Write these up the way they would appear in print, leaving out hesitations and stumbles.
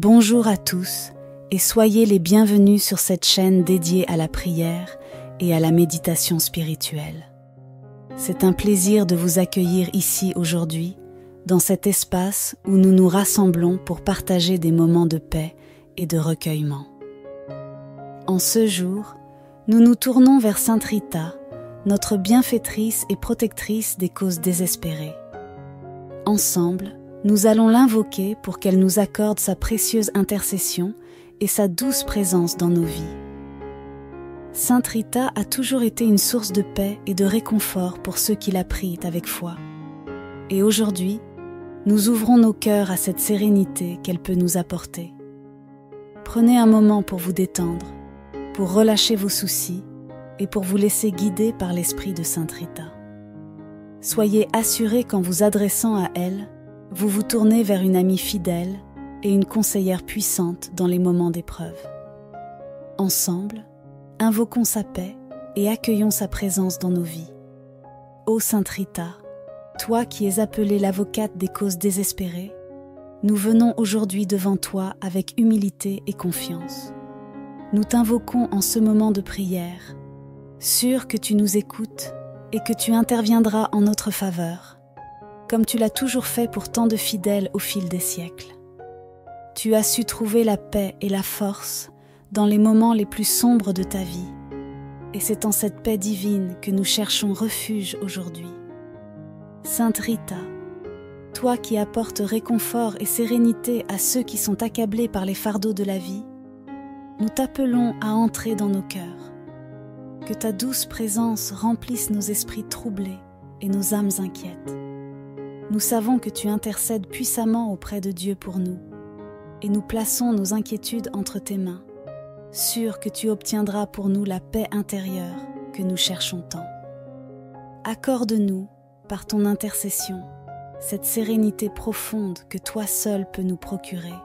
Bonjour à tous et soyez les bienvenus sur cette chaîne dédiée à la prière et à la méditation spirituelle. C'est un plaisir de vous accueillir ici aujourd'hui, dans cet espace où nous nous rassemblons pour partager des moments de paix et de recueillement. En ce jour, nous nous tournons vers Sainte Rita, notre bienfaitrice et protectrice des causes désespérées. Ensemble, nous allons l'invoquer pour qu'elle nous accorde sa précieuse intercession et sa douce présence dans nos vies. Sainte Rita a toujours été une source de paix et de réconfort pour ceux qui la prient avec foi. Et aujourd'hui, nous ouvrons nos cœurs à cette sérénité qu'elle peut nous apporter. Prenez un moment pour vous détendre, pour relâcher vos soucis et pour vous laisser guider par l'esprit de Sainte Rita. Soyez assurés qu'en vous adressant à elle, vous vous tournez vers une amie fidèle et une conseillère puissante dans les moments d'épreuve. Ensemble, invoquons sa paix et accueillons sa présence dans nos vies. Ô Sainte Rita, toi qui es appelée l'avocate des causes désespérées, nous venons aujourd'hui devant toi avec humilité et confiance. Nous t'invoquons en ce moment de prière, sûrs que tu nous écoutes et que tu interviendras en notre faveur, comme tu l'as toujours fait pour tant de fidèles au fil des siècles. Tu as su trouver la paix et la force dans les moments les plus sombres de ta vie, et c'est en cette paix divine que nous cherchons refuge aujourd'hui. Sainte Rita, toi qui apportes réconfort et sérénité à ceux qui sont accablés par les fardeaux de la vie, nous t'appelons à entrer dans nos cœurs. Que ta douce présence remplisse nos esprits troublés et nos âmes inquiètes. Nous savons que tu intercèdes puissamment auprès de Dieu pour nous, et nous plaçons nos inquiétudes entre tes mains, sûrs que tu obtiendras pour nous la paix intérieure que nous cherchons tant. Accorde-nous, par ton intercession, cette sérénité profonde que toi seul peux nous procurer,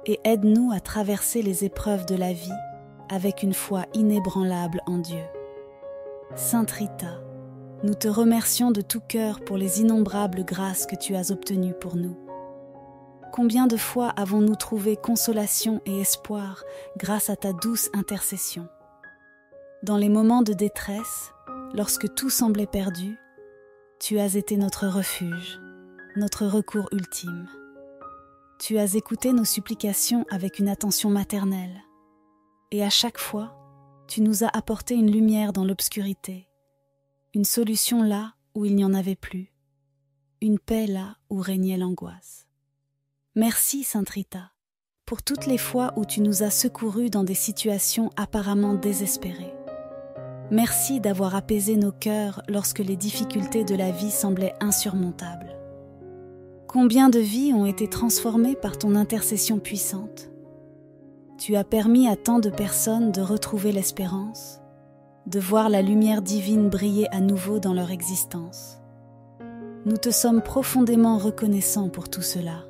et aide-nous à traverser les épreuves de la vie avec une foi inébranlable en Dieu. Sainte Rita, nous te remercions de tout cœur pour les innombrables grâces que tu as obtenues pour nous. Combien de fois avons-nous trouvé consolation et espoir grâce à ta douce intercession? Dans les moments de détresse, lorsque tout semblait perdu, tu as été notre refuge, notre recours ultime. Tu as écouté nos supplications avec une attention maternelle, et à chaque fois, tu nous as apporté une lumière dans l'obscurité, une solution là où il n'y en avait plus, une paix là où régnait l'angoisse. Merci Sainte Rita, pour toutes les fois où tu nous as secourus dans des situations apparemment désespérées. Merci d'avoir apaisé nos cœurs lorsque les difficultés de la vie semblaient insurmontables. Combien de vies ont été transformées par ton intercession puissante? Tu as permis à tant de personnes de retrouver l'espérance, de voir la lumière divine briller à nouveau dans leur existence. Nous te sommes profondément reconnaissants pour tout cela.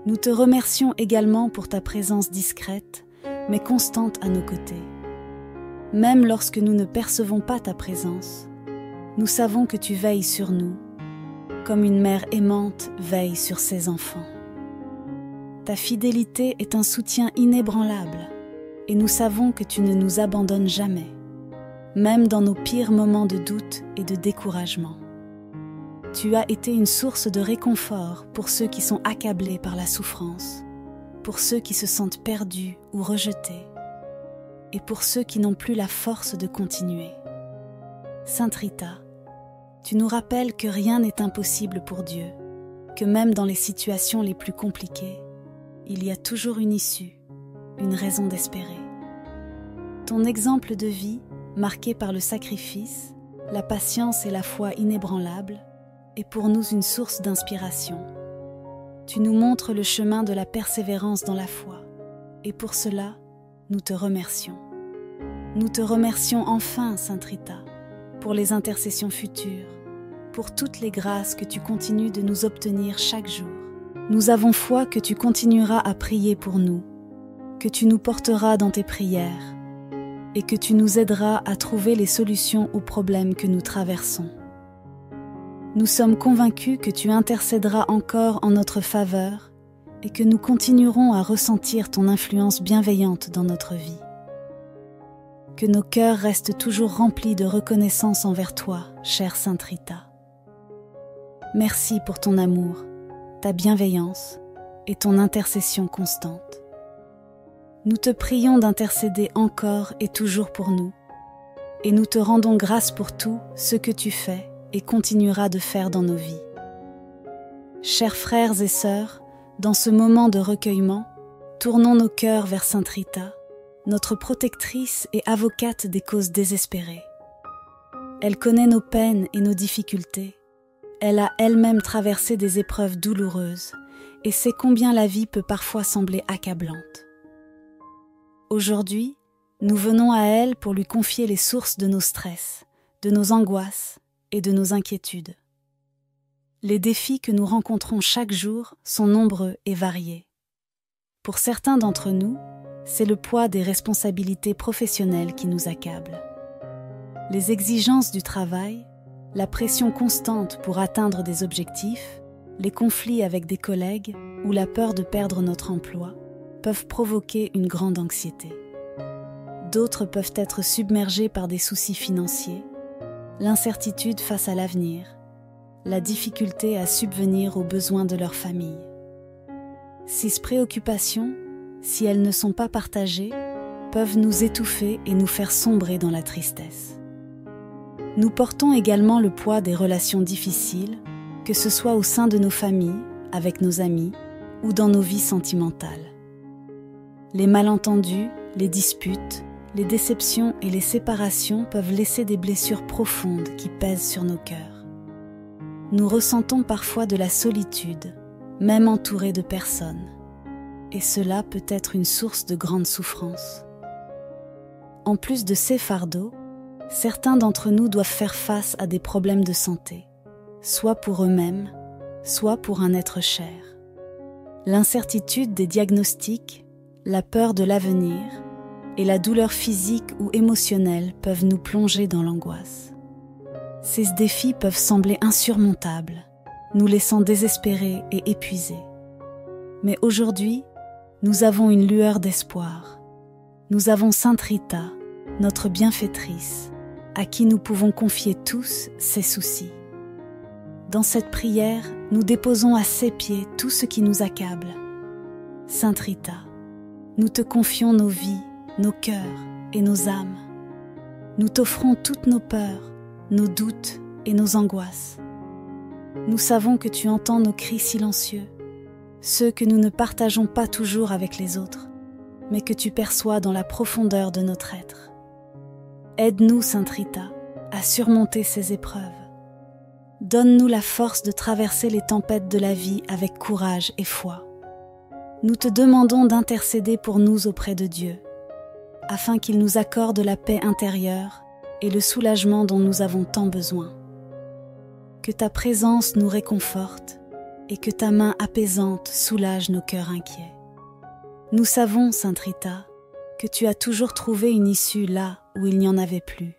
Nous te remercions également pour ta présence discrète, mais constante à nos côtés. Même lorsque nous ne percevons pas ta présence, nous savons que tu veilles sur nous, comme une mère aimante veille sur ses enfants. Ta fidélité est un soutien inébranlable, et nous savons que tu ne nous abandonnes jamais, même dans nos pires moments de doute et de découragement. Tu as été une source de réconfort pour ceux qui sont accablés par la souffrance, pour ceux qui se sentent perdus ou rejetés, et pour ceux qui n'ont plus la force de continuer. Sainte Rita, tu nous rappelles que rien n'est impossible pour Dieu, que même dans les situations les plus compliquées, il y a toujours une issue, une raison d'espérer. Ton exemple de vie, marqué par le sacrifice, la patience et la foi inébranlables, est pour nous une source d'inspiration. Tu nous montres le chemin de la persévérance dans la foi, et pour cela, nous te remercions. Nous te remercions enfin, Sainte Rita, pour les intercessions futures, pour toutes les grâces que tu continues de nous obtenir chaque jour. Nous avons foi que tu continueras à prier pour nous, que tu nous porteras dans tes prières, et que tu nous aideras à trouver les solutions aux problèmes que nous traversons. Nous sommes convaincus que tu intercéderas encore en notre faveur et que nous continuerons à ressentir ton influence bienveillante dans notre vie. Que nos cœurs restent toujours remplis de reconnaissance envers toi, chère Sainte Rita. Merci pour ton amour, ta bienveillance et ton intercession constante. Nous te prions d'intercéder encore et toujours pour nous, et nous te rendons grâce pour tout ce que tu fais et continueras de faire dans nos vies. Chers frères et sœurs, dans ce moment de recueillement, tournons nos cœurs vers Sainte Rita, notre protectrice et avocate des causes désespérées. Elle connaît nos peines et nos difficultés. Elle a elle-même traversé des épreuves douloureuses et sait combien la vie peut parfois sembler accablante. Aujourd'hui, nous venons à elle pour lui confier les sources de nos stress, de nos angoisses et de nos inquiétudes. Les défis que nous rencontrons chaque jour sont nombreux et variés. Pour certains d'entre nous, c'est le poids des responsabilités professionnelles qui nous accable. Les exigences du travail, la pression constante pour atteindre des objectifs, les conflits avec des collègues ou la peur de perdre notre emploi peuvent provoquer une grande anxiété. D'autres peuvent être submergés par des soucis financiers, l'incertitude face à l'avenir, la difficulté à subvenir aux besoins de leur famille. Ces préoccupations, si elles ne sont pas partagées, peuvent nous étouffer et nous faire sombrer dans la tristesse. Nous portons également le poids des relations difficiles, que ce soit au sein de nos familles, avec nos amis ou dans nos vies sentimentales. Les malentendus, les disputes, les déceptions et les séparations peuvent laisser des blessures profondes qui pèsent sur nos cœurs. Nous ressentons parfois de la solitude, même entourés de personnes, et cela peut être une source de grande souffrance. En plus de ces fardeaux, certains d'entre nous doivent faire face à des problèmes de santé, soit pour eux-mêmes, soit pour un être cher. L'incertitude des diagnostics, la peur de l'avenir et la douleur physique ou émotionnelle peuvent nous plonger dans l'angoisse. Ces défis peuvent sembler insurmontables, nous laissant désespérés et épuisés. Mais aujourd'hui, nous avons une lueur d'espoir. Nous avons Sainte Rita, notre bienfaitrice, à qui nous pouvons confier tous ces soucis. Dans cette prière, nous déposons à ses pieds tout ce qui nous accable. Sainte Rita, nous te confions nos vies, nos cœurs et nos âmes. Nous t'offrons toutes nos peurs, nos doutes et nos angoisses. Nous savons que tu entends nos cris silencieux, ceux que nous ne partageons pas toujours avec les autres, mais que tu perçois dans la profondeur de notre être. Aide-nous, Sainte Rita, à surmonter ces épreuves. Donne-nous la force de traverser les tempêtes de la vie avec courage et foi. Nous te demandons d'intercéder pour nous auprès de Dieu, afin qu'il nous accorde la paix intérieure et le soulagement dont nous avons tant besoin. Que ta présence nous réconforte et que ta main apaisante soulage nos cœurs inquiets. Nous savons, Sainte Rita, que tu as toujours trouvé une issue là où il n'y en avait plus.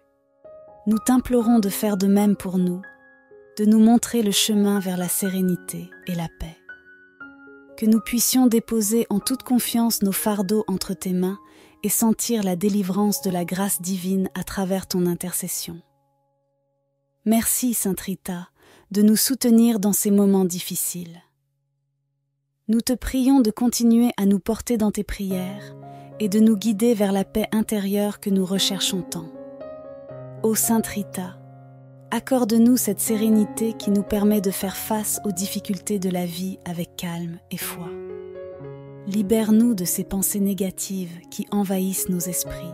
Nous t'implorons de faire de même pour nous, de nous montrer le chemin vers la sérénité et la paix. Que nous puissions déposer en toute confiance nos fardeaux entre tes mains et sentir la délivrance de la grâce divine à travers ton intercession. Merci, Sainte Rita, de nous soutenir dans ces moments difficiles. Nous te prions de continuer à nous porter dans tes prières et de nous guider vers la paix intérieure que nous recherchons tant. Ô Sainte Rita, accorde-nous cette sérénité qui nous permet de faire face aux difficultés de la vie avec calme et foi. Libère-nous de ces pensées négatives qui envahissent nos esprits,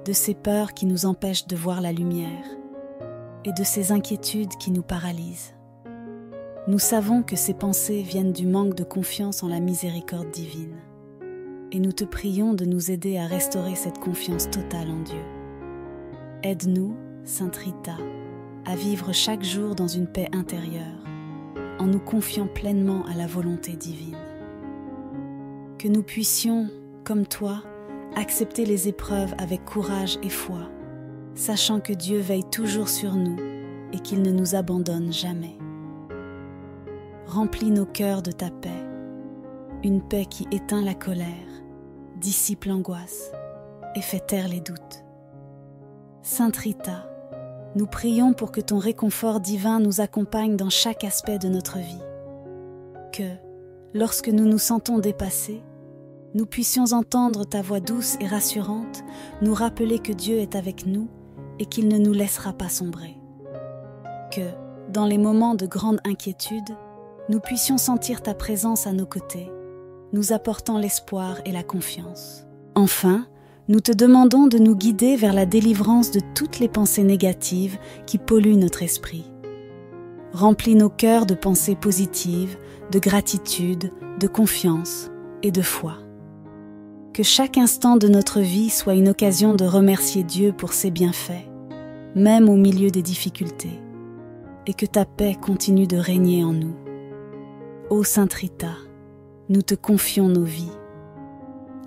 de ces peurs qui nous empêchent de voir la lumière et de ces inquiétudes qui nous paralysent. Nous savons que ces pensées viennent du manque de confiance en la miséricorde divine. Et nous te prions de nous aider à restaurer cette confiance totale en Dieu. Aide-nous, Sainte Rita, à vivre chaque jour dans une paix intérieure, en nous confiant pleinement à la volonté divine. Que nous puissions, comme toi, accepter les épreuves avec courage et foi, sachant que Dieu veille toujours sur nous et qu'il ne nous abandonne jamais. Remplis nos cœurs de ta paix, une paix qui éteint la colère, dissipe l'angoisse et fait taire les doutes. Sainte Rita, nous prions pour que ton réconfort divin nous accompagne dans chaque aspect de notre vie. Que, lorsque nous nous sentons dépassés, nous puissions entendre ta voix douce et rassurante nous rappeler que Dieu est avec nous et qu'il ne nous laissera pas sombrer. Que, dans les moments de grande inquiétude, nous puissions sentir ta présence à nos côtés, nous apportant l'espoir et la confiance. Enfin, nous te demandons de nous guider vers la délivrance de toutes les pensées négatives qui polluent notre esprit. Remplis nos cœurs de pensées positives, de gratitude, de confiance et de foi. Que chaque instant de notre vie soit une occasion de remercier Dieu pour ses bienfaits, même au milieu des difficultés, et que ta paix continue de régner en nous. Ô Sainte Rita, nous te confions nos vies.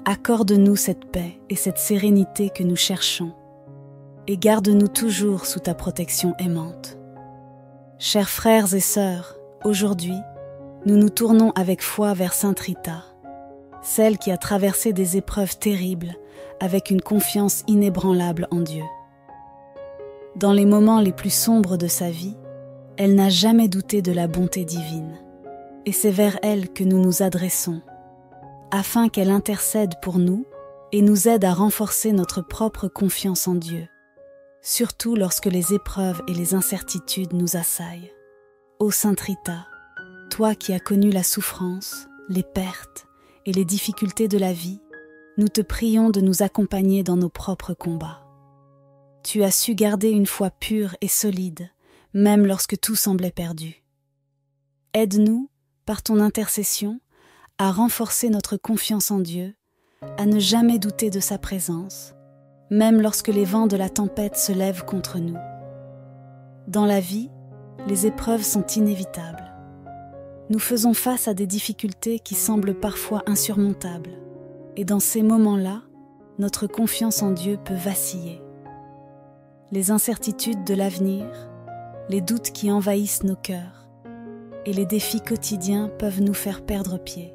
Accorde-nous cette paix et cette sérénité que nous cherchons, et garde-nous toujours sous ta protection aimante. Chers frères et sœurs, aujourd'hui, nous nous tournons avec foi vers Sainte Rita, celle qui a traversé des épreuves terribles avec une confiance inébranlable en Dieu. Dans les moments les plus sombres de sa vie, elle n'a jamais douté de la bonté divine, et c'est vers elle que nous nous adressons, afin qu'elle intercède pour nous et nous aide à renforcer notre propre confiance en Dieu, surtout lorsque les épreuves et les incertitudes nous assaillent. Ô Sainte Rita, toi qui as connu la souffrance, les pertes et les difficultés de la vie, nous te prions de nous accompagner dans nos propres combats. Tu as su garder une foi pure et solide, même lorsque tout semblait perdu. Aide-nous, par ton intercession, à renforcer notre confiance en Dieu, à ne jamais douter de sa présence, même lorsque les vents de la tempête se lèvent contre nous. Dans la vie, les épreuves sont inévitables. Nous faisons face à des difficultés qui semblent parfois insurmontables, et dans ces moments-là, notre confiance en Dieu peut vaciller. Les incertitudes de l'avenir, les doutes qui envahissent nos cœurs, et les défis quotidiens peuvent nous faire perdre pied.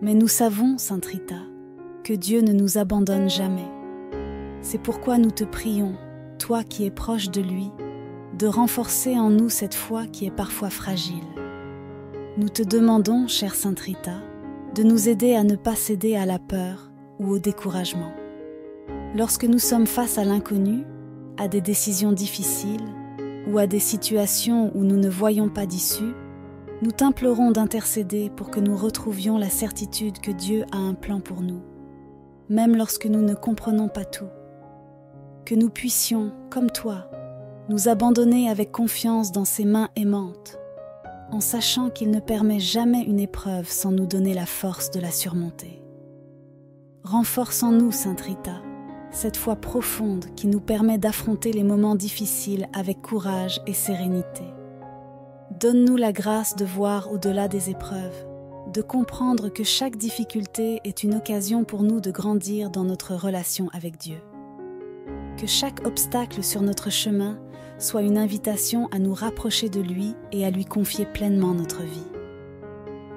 Mais nous savons, Sainte Rita, que Dieu ne nous abandonne jamais. C'est pourquoi nous te prions, toi qui es proche de lui, de renforcer en nous cette foi qui est parfois fragile. Nous te demandons, chère Sainte Rita, de nous aider à ne pas céder à la peur ou au découragement. Lorsque nous sommes face à l'inconnu, à des décisions difficiles ou à des situations où nous ne voyons pas d'issue, nous t'implorons d'intercéder pour que nous retrouvions la certitude que Dieu a un plan pour nous, même lorsque nous ne comprenons pas tout. Que nous puissions, comme toi, nous abandonner avec confiance dans ses mains aimantes, en sachant qu'il ne permet jamais une épreuve sans nous donner la force de la surmonter. Renforce en nous, Sainte Rita, cette foi profonde qui nous permet d'affronter les moments difficiles avec courage et sérénité. Donne-nous la grâce de voir au-delà des épreuves, de comprendre que chaque difficulté est une occasion pour nous de grandir dans notre relation avec Dieu. Que chaque obstacle sur notre chemin soit une invitation à nous rapprocher de lui et à lui confier pleinement notre vie.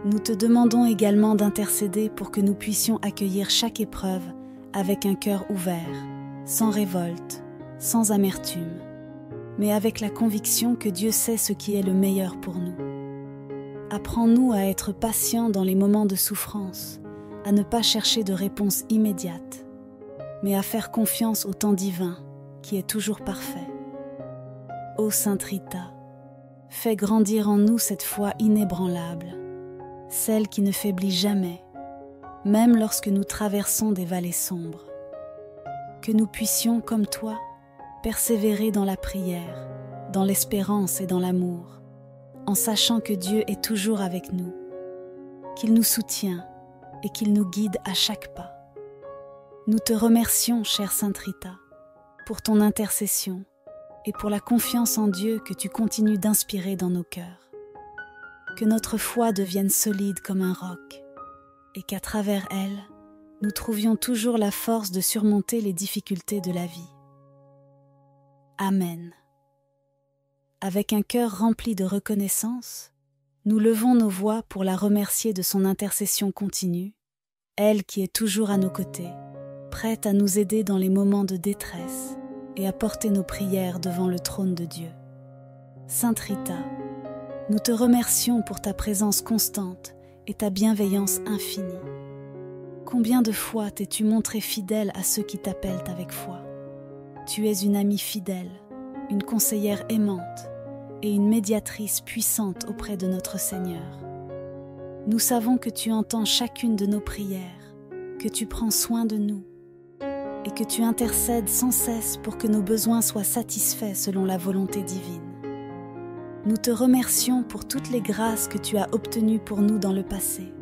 Nous te demandons également d'intercéder pour que nous puissions accueillir chaque épreuve avec un cœur ouvert, sans révolte, sans amertume, mais avec la conviction que Dieu sait ce qui est le meilleur pour nous. Apprends-nous à être patients dans les moments de souffrance, à ne pas chercher de réponse immédiate, mais à faire confiance au temps divin, qui est toujours parfait. Ô Sainte Rita, fais grandir en nous cette foi inébranlable, celle qui ne faiblit jamais, même lorsque nous traversons des vallées sombres. Que nous puissions, comme toi, persévérer dans la prière, dans l'espérance et dans l'amour, en sachant que Dieu est toujours avec nous, qu'il nous soutient et qu'il nous guide à chaque pas. Nous te remercions, chère Sainte Rita, pour ton intercession et pour la confiance en Dieu que tu continues d'inspirer dans nos cœurs. Que notre foi devienne solide comme un roc et qu'à travers elle, nous trouvions toujours la force de surmonter les difficultés de la vie. Amen. Avec un cœur rempli de reconnaissance, Nous levons nos voix pour la remercier de son intercession continue, elle qui est toujours à nos côtés, prête à nous aider dans les moments de détresse et à porter nos prières devant le trône de Dieu. Sainte Rita, nous te remercions pour ta présence constante et ta bienveillance infinie. Combien de fois t'es-tu montrée fidèle à ceux qui t'appellent avec foi? Tu es une amie fidèle, une conseillère aimante et une médiatrice puissante auprès de notre Seigneur. Nous savons que tu entends chacune de nos prières, que tu prends soin de nous et que tu intercèdes sans cesse pour que nos besoins soient satisfaits selon la volonté divine. Nous te remercions pour toutes les grâces que tu as obtenues pour nous dans le passé,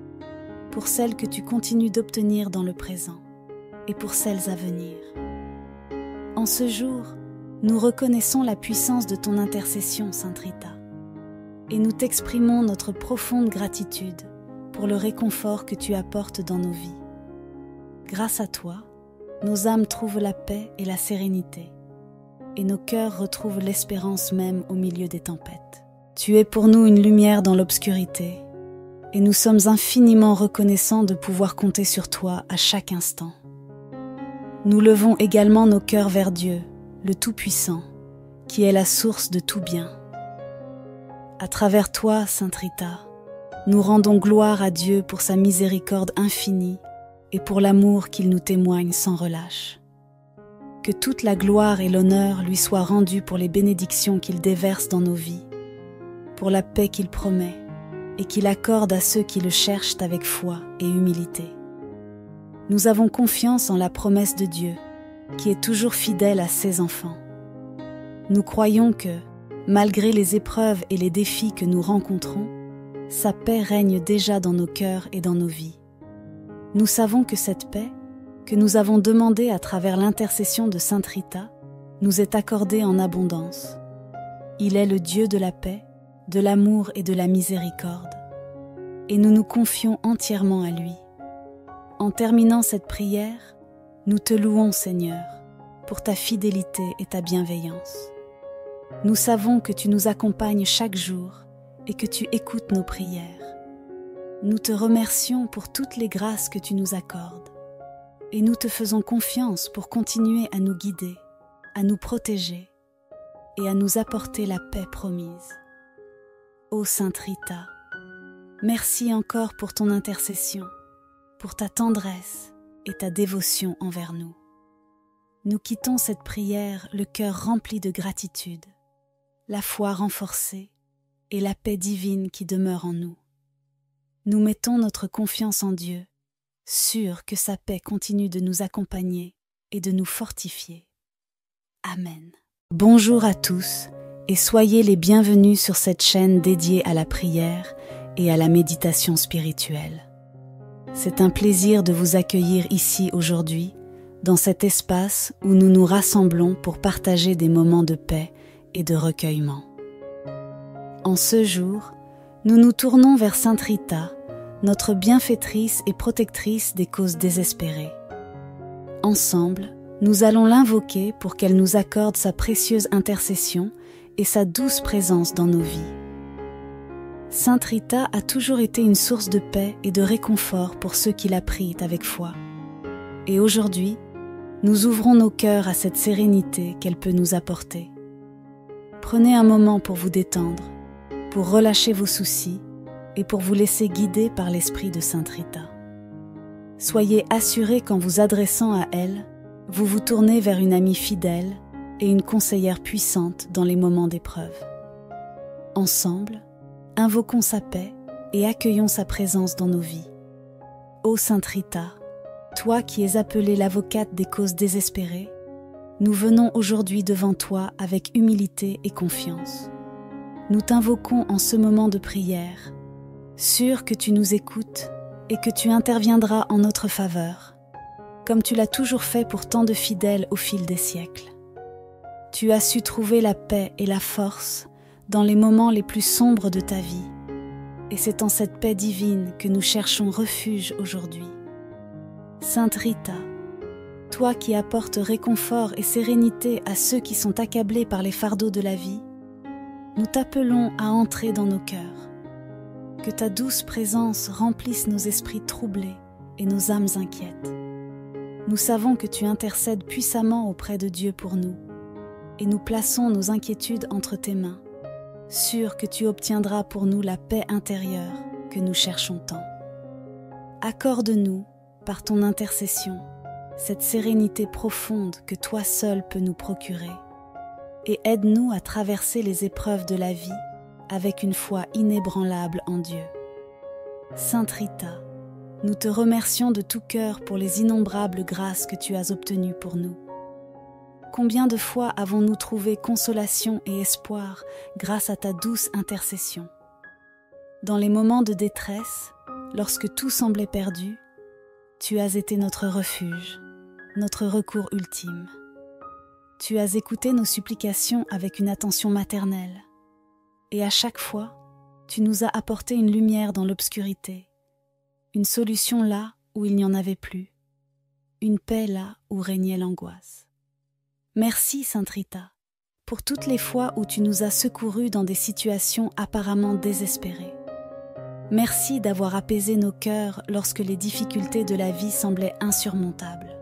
pour celles que tu continues d'obtenir dans le présent et pour celles à venir. En ce jour, nous reconnaissons la puissance de ton intercession, Sainte Rita, et nous t'exprimons notre profonde gratitude pour le réconfort que tu apportes dans nos vies. Grâce à toi, nos âmes trouvent la paix et la sérénité, et nos cœurs retrouvent l'espérance même au milieu des tempêtes. Tu es pour nous une lumière dans l'obscurité, et nous sommes infiniment reconnaissants de pouvoir compter sur toi à chaque instant. Nous levons également nos cœurs vers Dieu, le Tout-Puissant, qui est la source de tout bien. À travers toi, Sainte Rita, nous rendons gloire à Dieu pour sa miséricorde infinie et pour l'amour qu'il nous témoigne sans relâche. Que toute la gloire et l'honneur lui soient rendus pour les bénédictions qu'il déverse dans nos vies, pour la paix qu'il promet et qu'il accorde à ceux qui le cherchent avec foi et humilité. Nous avons confiance en la promesse de Dieu, qui est toujours fidèle à ses enfants. Nous croyons que, malgré les épreuves et les défis que nous rencontrons, sa paix règne déjà dans nos cœurs et dans nos vies. Nous savons que cette paix, que nous avons demandée à travers l'intercession de Sainte Rita, nous est accordée en abondance. Il est le Dieu de la paix, de l'amour et de la miséricorde, et nous nous confions entièrement à lui. En terminant cette prière, nous te louons, Seigneur, pour ta fidélité et ta bienveillance. Nous savons que tu nous accompagnes chaque jour et que tu écoutes nos prières. Nous te remercions pour toutes les grâces que tu nous accordes et nous te faisons confiance pour continuer à nous guider, à nous protéger et à nous apporter la paix promise. Ô Sainte Rita, merci encore pour ton intercession, pour ta tendresse et ta dévotion envers nous. Nous quittons cette prière le cœur rempli de gratitude, la foi renforcée et la paix divine qui demeure en nous. Nous mettons notre confiance en Dieu, sûrs que sa paix continue de nous accompagner et de nous fortifier. Amen. Bonjour à tous et soyez les bienvenus sur cette chaîne dédiée à la prière et à la méditation spirituelle. C'est un plaisir de vous accueillir ici aujourd'hui, dans cet espace où nous nous rassemblons pour partager des moments de paix et de recueillement. En ce jour, nous nous tournons vers Sainte Rita, notre bienfaitrice et protectrice des causes désespérées. Ensemble, nous allons l'invoquer pour qu'elle nous accorde sa précieuse intercession et sa douce présence dans nos vies. Sainte Rita a toujours été une source de paix et de réconfort pour ceux qui la prient avec foi. Et aujourd'hui, nous ouvrons nos cœurs à cette sérénité qu'elle peut nous apporter. Prenez un moment pour vous détendre, pour relâcher vos soucis et pour vous laisser guider par l'esprit de Sainte Rita. Soyez assurés qu'en vous adressant à elle, vous vous tournez vers une amie fidèle et une conseillère puissante dans les moments d'épreuve. Ensemble, invoquons sa paix et accueillons sa présence dans nos vies. Ô Sainte Rita, toi qui es appelée l'avocate des causes désespérées, nous venons aujourd'hui devant toi avec humilité et confiance. Nous t'invoquons en ce moment de prière, sûrs que tu nous écoutes et que tu interviendras en notre faveur, comme tu l'as toujours fait pour tant de fidèles au fil des siècles. Tu as su trouver la paix et la force dans les moments les plus sombres de ta vie, et c'est en cette paix divine que nous cherchons refuge aujourd'hui. Sainte Rita, toi qui apportes réconfort et sérénité à ceux qui sont accablés par les fardeaux de la vie, nous t'appelons à entrer dans nos cœurs. Que ta douce présence remplisse nos esprits troublés et nos âmes inquiètes. Nous savons que tu intercèdes puissamment auprès de Dieu pour nous, et nous plaçons nos inquiétudes entre tes mains, sûrs que tu obtiendras pour nous la paix intérieure que nous cherchons tant. Accorde-nous, par ton intercession, cette sérénité profonde que toi seul peux nous procurer, et aide-nous à traverser les épreuves de la vie avec une foi inébranlable en Dieu. Sainte Rita, nous te remercions de tout cœur pour les innombrables grâces que tu as obtenues pour nous. Combien de fois avons-nous trouvé consolation et espoir grâce à ta douce intercession? Dans les moments de détresse, lorsque tout semblait perdu, tu as été notre refuge, notre recours ultime. Tu as écouté nos supplications avec une attention maternelle, et à chaque fois, tu nous as apporté une lumière dans l'obscurité, une solution là où il n'y en avait plus, une paix là où régnait l'angoisse. Merci, Sainte Rita, pour toutes les fois où tu nous as secourus dans des situations apparemment désespérées. Merci d'avoir apaisé nos cœurs lorsque les difficultés de la vie semblaient insurmontables.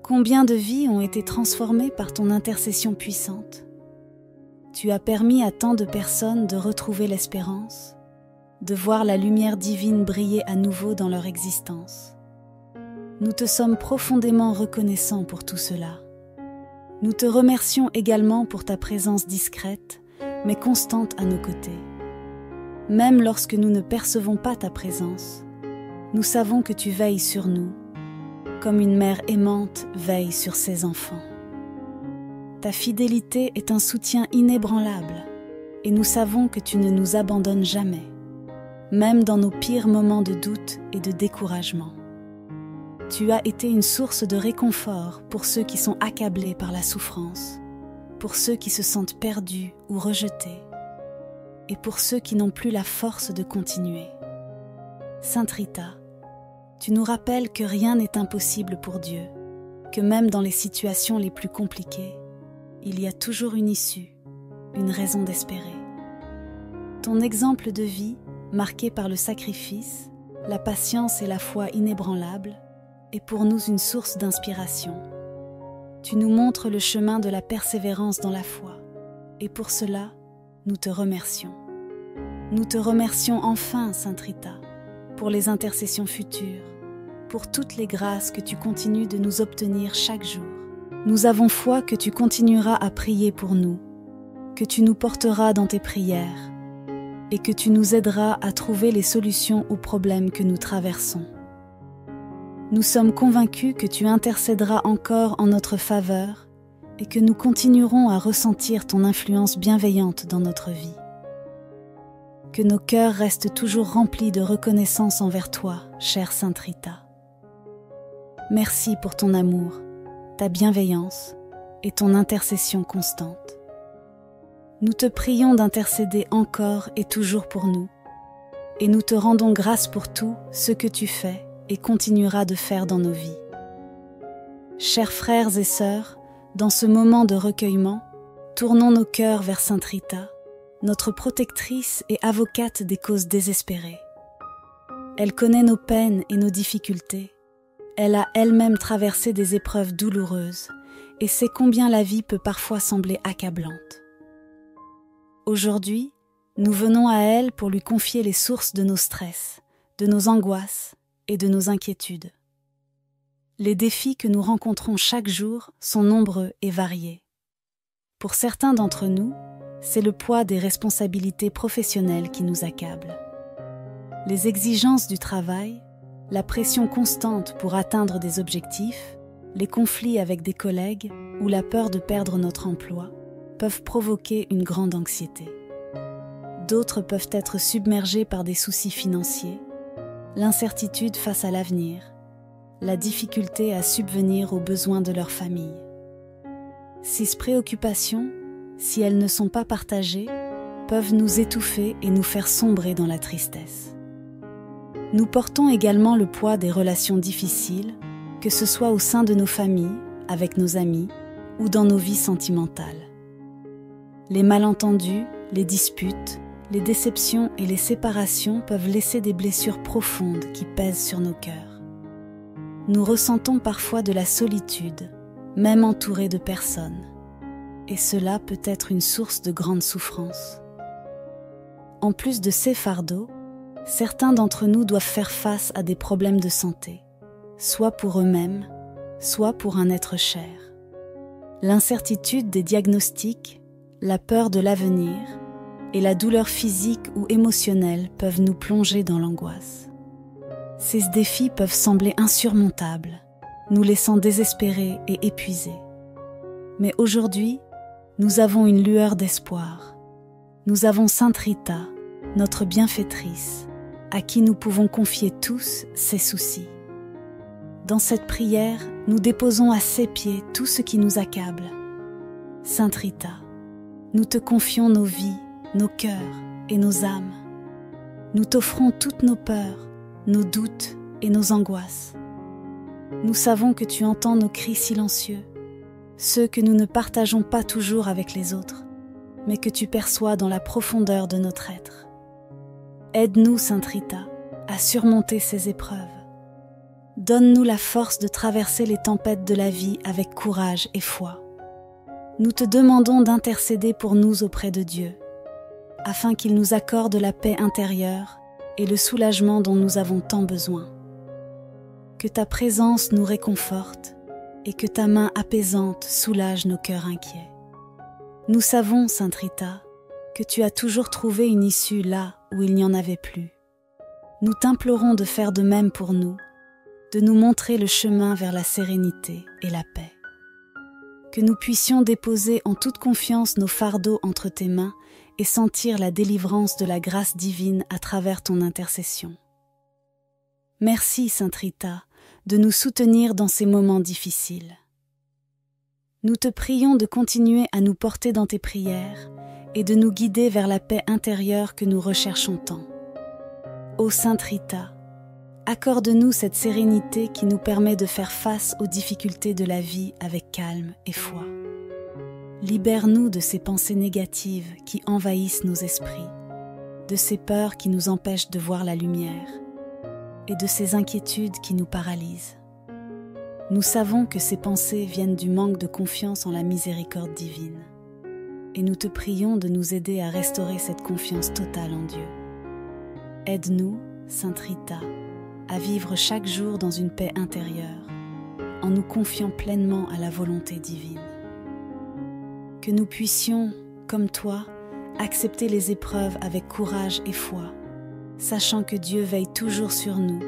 Combien de vies ont été transformées par ton intercession puissante? Tu as permis à tant de personnes de retrouver l'espérance, de voir la lumière divine briller à nouveau dans leur existence. Nous te sommes profondément reconnaissants pour tout cela. Nous te remercions également pour ta présence discrète, mais constante à nos côtés. Même lorsque nous ne percevons pas ta présence, nous savons que tu veilles sur nous, comme une mère aimante veille sur ses enfants. Ta fidélité est un soutien inébranlable, et nous savons que tu ne nous abandonnes jamais, même dans nos pires moments de doute et de découragement. Tu as été une source de réconfort pour ceux qui sont accablés par la souffrance, pour ceux qui se sentent perdus ou rejetés, et pour ceux qui n'ont plus la force de continuer. Sainte Rita, tu nous rappelles que rien n'est impossible pour Dieu, que même dans les situations les plus compliquées, il y a toujours une issue, une raison d'espérer. Ton exemple de vie, marqué par le sacrifice, la patience et la foi inébranlables, est pour nous une source d'inspiration. Tu nous montres le chemin de la persévérance dans la foi, et pour cela, nous te remercions. Nous te remercions enfin, Sainte Rita, pour les intercessions futures, pour toutes les grâces que tu continues de nous obtenir chaque jour. Nous avons foi que tu continueras à prier pour nous, que tu nous porteras dans tes prières, et que tu nous aideras à trouver les solutions aux problèmes que nous traversons. Nous sommes convaincus que tu intercéderas encore en notre faveur et que nous continuerons à ressentir ton influence bienveillante dans notre vie. Que nos cœurs restent toujours remplis de reconnaissance envers toi, chère Sainte Rita. Merci pour ton amour, ta bienveillance et ton intercession constante. Nous te prions d'intercéder encore et toujours pour nous, et nous te rendons grâce pour tout ce que tu fais et continueras de faire dans nos vies. Chers frères et sœurs, dans ce moment de recueillement, tournons nos cœurs vers Sainte Rita, notre protectrice et avocate des causes désespérées. Elle connaît nos peines et nos difficultés. Elle a elle-même traversé des épreuves douloureuses et sait combien la vie peut parfois sembler accablante. Aujourd'hui, nous venons à elle pour lui confier les sources de nos stress, de nos angoisses et de nos inquiétudes. Les défis que nous rencontrons chaque jour sont nombreux et variés. Pour certains d'entre nous, c'est le poids des responsabilités professionnelles qui nous accable. Les exigences du travail, la pression constante pour atteindre des objectifs, les conflits avec des collègues ou la peur de perdre notre emploi peuvent provoquer une grande anxiété. D'autres peuvent être submergés par des soucis financiers, l'incertitude face à l'avenir, la difficulté à subvenir aux besoins de leur famille. Ces préoccupations, si elles ne sont pas partagées, peuvent nous étouffer et nous faire sombrer dans la tristesse. Nous portons également le poids des relations difficiles, que ce soit au sein de nos familles, avec nos amis ou dans nos vies sentimentales. Les malentendus, les disputes les déceptions et les séparations peuvent laisser des blessures profondes qui pèsent sur nos cœurs. Nous ressentons parfois de la solitude, même entourés de personnes, et cela peut être une source de grande souffrance. En plus de ces fardeaux, certains d'entre nous doivent faire face à des problèmes de santé, soit pour eux-mêmes, soit pour un être cher. L'incertitude des diagnostics, la peur de l'avenir et la douleur physique ou émotionnelle peuvent nous plonger dans l'angoisse. Ces défis peuvent sembler insurmontables, nous laissant désespérés et épuisés. Mais aujourd'hui, nous avons une lueur d'espoir. Nous avons Sainte Rita, notre bienfaitrice, à qui nous pouvons confier tous ces soucis. Dans cette prière, nous déposons à ses pieds tout ce qui nous accable. Sainte Rita, nous te confions nos vies, nos cœurs et nos âmes. Nous t'offrons toutes nos peurs, nos doutes et nos angoisses. Nous savons que tu entends nos cris silencieux, ceux que nous ne partageons pas toujours avec les autres, mais que tu perçois dans la profondeur de notre être. Aide-nous, Sainte Rita, à surmonter ces épreuves. Donne-nous la force de traverser les tempêtes de la vie avec courage et foi. Nous te demandons d'intercéder pour nous auprès de Dieu, afin qu'il nous accorde la paix intérieure et le soulagement dont nous avons tant besoin. Que ta présence nous réconforte et que ta main apaisante soulage nos cœurs inquiets. Nous savons, Sainte Rita, que tu as toujours trouvé une issue là où il n'y en avait plus. Nous t'implorons de faire de même pour nous, de nous montrer le chemin vers la sérénité et la paix. Que nous puissions déposer en toute confiance nos fardeaux entre tes mains et sentir la délivrance de la grâce divine à travers ton intercession. Merci, Sainte Rita, de nous soutenir dans ces moments difficiles. Nous te prions de continuer à nous porter dans tes prières et de nous guider vers la paix intérieure que nous recherchons tant. Ô Sainte Rita, accorde-nous cette sérénité qui nous permet de faire face aux difficultés de la vie avec calme et foi. Libère-nous de ces pensées négatives qui envahissent nos esprits, de ces peurs qui nous empêchent de voir la lumière et de ces inquiétudes qui nous paralysent. Nous savons que ces pensées viennent du manque de confiance en la miséricorde divine, et nous te prions de nous aider à restaurer cette confiance totale en Dieu. Aide-nous, Sainte Rita, à vivre chaque jour dans une paix intérieure, en nous confiant pleinement à la volonté divine. Que nous puissions, comme toi, accepter les épreuves avec courage et foi, sachant que Dieu veille toujours sur nous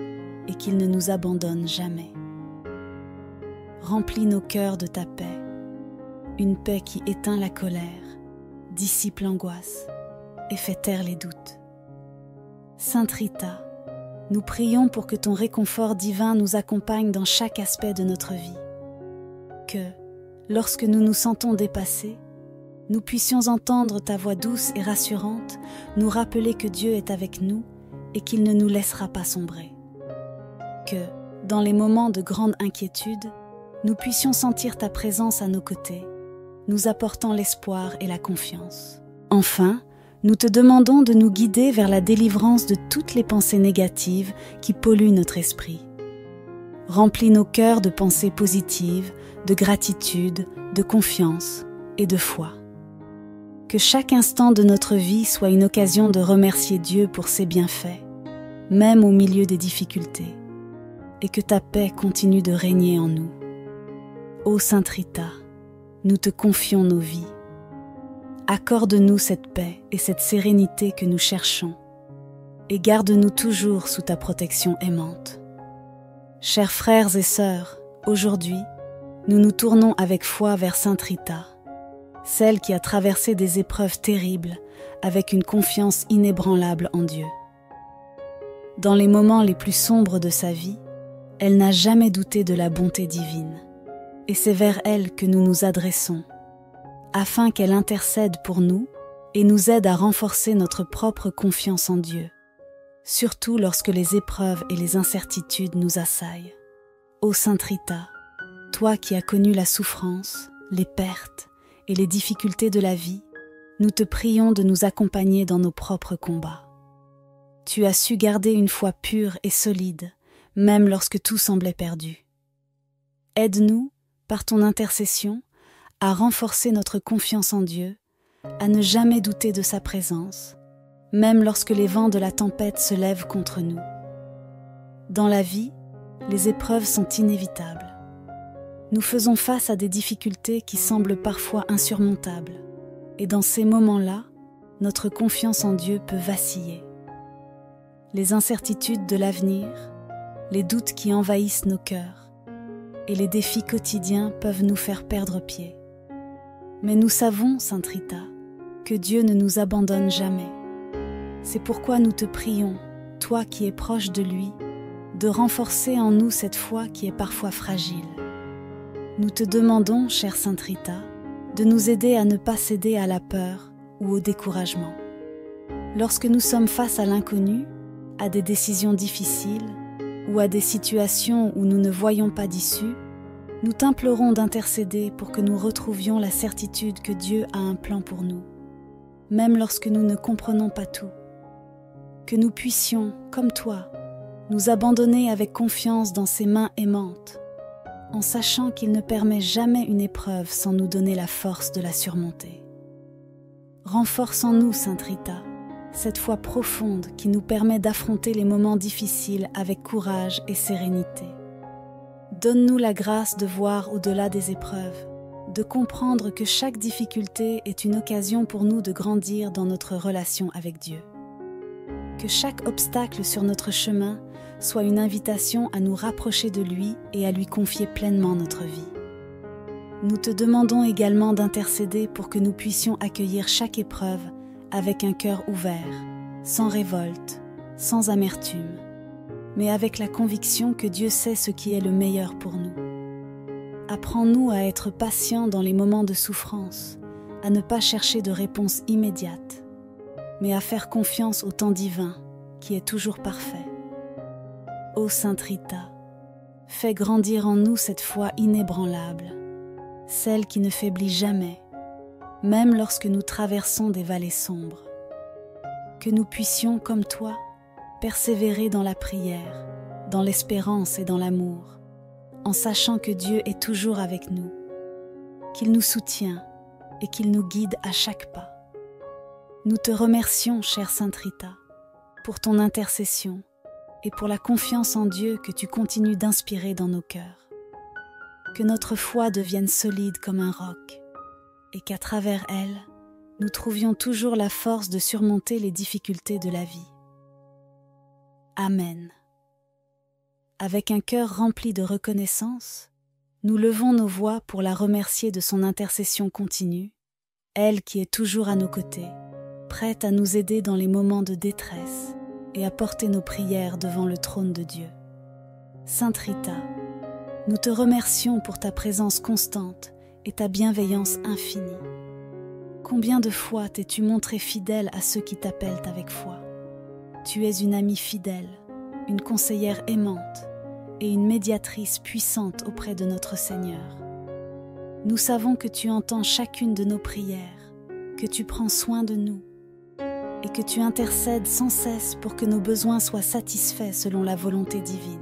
et qu'il ne nous abandonne jamais. Remplis nos cœurs de ta paix, une paix qui éteint la colère, dissipe l'angoisse et fait taire les doutes. Sainte Rita, nous prions pour que ton réconfort divin nous accompagne dans chaque aspect de notre vie. Que, lorsque nous nous sentons dépassés, nous puissions entendre ta voix douce et rassurante nous rappeler que Dieu est avec nous et qu'il ne nous laissera pas sombrer. Que, dans les moments de grande inquiétude, nous puissions sentir ta présence à nos côtés, nous apportant l'espoir et la confiance. Enfin, nous te demandons de nous guider vers la délivrance de toutes les pensées négatives qui polluent notre esprit. Remplis nos cœurs de pensées positives, de gratitude, de confiance et de foi. Que chaque instant de notre vie soit une occasion de remercier Dieu pour ses bienfaits, même au milieu des difficultés, et que ta paix continue de régner en nous. Ô Sainte Rita, nous te confions nos vies. Accorde-nous cette paix et cette sérénité que nous cherchons, et garde-nous toujours sous ta protection aimante. Chers frères et sœurs, aujourd'hui, nous nous tournons avec foi vers Sainte Rita, celle qui a traversé des épreuves terribles avec une confiance inébranlable en Dieu. Dans les moments les plus sombres de sa vie, elle n'a jamais douté de la bonté divine, et c'est vers elle que nous nous adressons, afin qu'elle intercède pour nous et nous aide à renforcer notre propre confiance en Dieu, surtout lorsque les épreuves et les incertitudes nous assaillent. Ô Sainte Rita, toi qui as connu la souffrance, les pertes et les difficultés de la vie, nous te prions de nous accompagner dans nos propres combats. Tu as su garder une foi pure et solide, même lorsque tout semblait perdu. Aide-nous, par ton intercession, à renforcer notre confiance en Dieu, à ne jamais douter de sa présence, même lorsque les vents de la tempête se lèvent contre nous. Dans la vie, les épreuves sont inévitables. Nous faisons face à des difficultés qui semblent parfois insurmontables, et dans ces moments-là, notre confiance en Dieu peut vaciller. Les incertitudes de l'avenir, les doutes qui envahissent nos cœurs, et les défis quotidiens peuvent nous faire perdre pied. Mais nous savons, Sainte Rita, que Dieu ne nous abandonne jamais. C'est pourquoi nous te prions, toi qui es proche de lui, de renforcer en nous cette foi qui est parfois fragile. Nous te demandons, chère Sainte Rita, de nous aider à ne pas céder à la peur ou au découragement. Lorsque nous sommes face à l'inconnu, à des décisions difficiles ou à des situations où nous ne voyons pas d'issue, nous t'implorons d'intercéder pour que nous retrouvions la certitude que Dieu a un plan pour nous, même lorsque nous ne comprenons pas tout. Que nous puissions, comme toi, nous abandonner avec confiance dans ses mains aimantes, en sachant qu'il ne permet jamais une épreuve sans nous donner la force de la surmonter. Renforce en nous, Sainte Rita, cette foi profonde qui nous permet d'affronter les moments difficiles avec courage et sérénité. Donne-nous la grâce de voir au-delà des épreuves, de comprendre que chaque difficulté est une occasion pour nous de grandir dans notre relation avec Dieu. Que chaque obstacle sur notre chemin soit une invitation à nous rapprocher de lui et à lui confier pleinement notre vie. Nous te demandons également d'intercéder pour que nous puissions accueillir chaque épreuve avec un cœur ouvert, sans révolte, sans amertume, mais avec la conviction que Dieu sait ce qui est le meilleur pour nous. Apprends-nous à être patients dans les moments de souffrance, à ne pas chercher de réponse immédiate, mais à faire confiance au temps divin qui est toujours parfait. Ô Sainte Rita, fais grandir en nous cette foi inébranlable, celle qui ne faiblit jamais, même lorsque nous traversons des vallées sombres. Que nous puissions, comme toi, persévérer dans la prière, dans l'espérance et dans l'amour, en sachant que Dieu est toujours avec nous, qu'il nous soutient et qu'il nous guide à chaque pas. Nous te remercions, chère Sainte Rita, pour ton intercession et pour la confiance en Dieu que tu continues d'inspirer dans nos cœurs. Que notre foi devienne solide comme un roc et qu'à travers elle, nous trouvions toujours la force de surmonter les difficultés de la vie. Amen. Avec un cœur rempli de reconnaissance, nous levons nos voix pour la remercier de son intercession continue, elle qui est toujours à nos côtés, prête à nous aider dans les moments de détresse et à porter nos prières devant le trône de Dieu. Sainte Rita, nous te remercions pour ta présence constante et ta bienveillance infinie. Combien de fois t'es-tu montrée fidèle à ceux qui t'appellent avec foi? Tu es une amie fidèle, une conseillère aimante et une médiatrice puissante auprès de notre Seigneur. Nous savons que tu entends chacune de nos prières, que tu prends soin de nous et que tu intercèdes sans cesse pour que nos besoins soient satisfaits selon la volonté divine.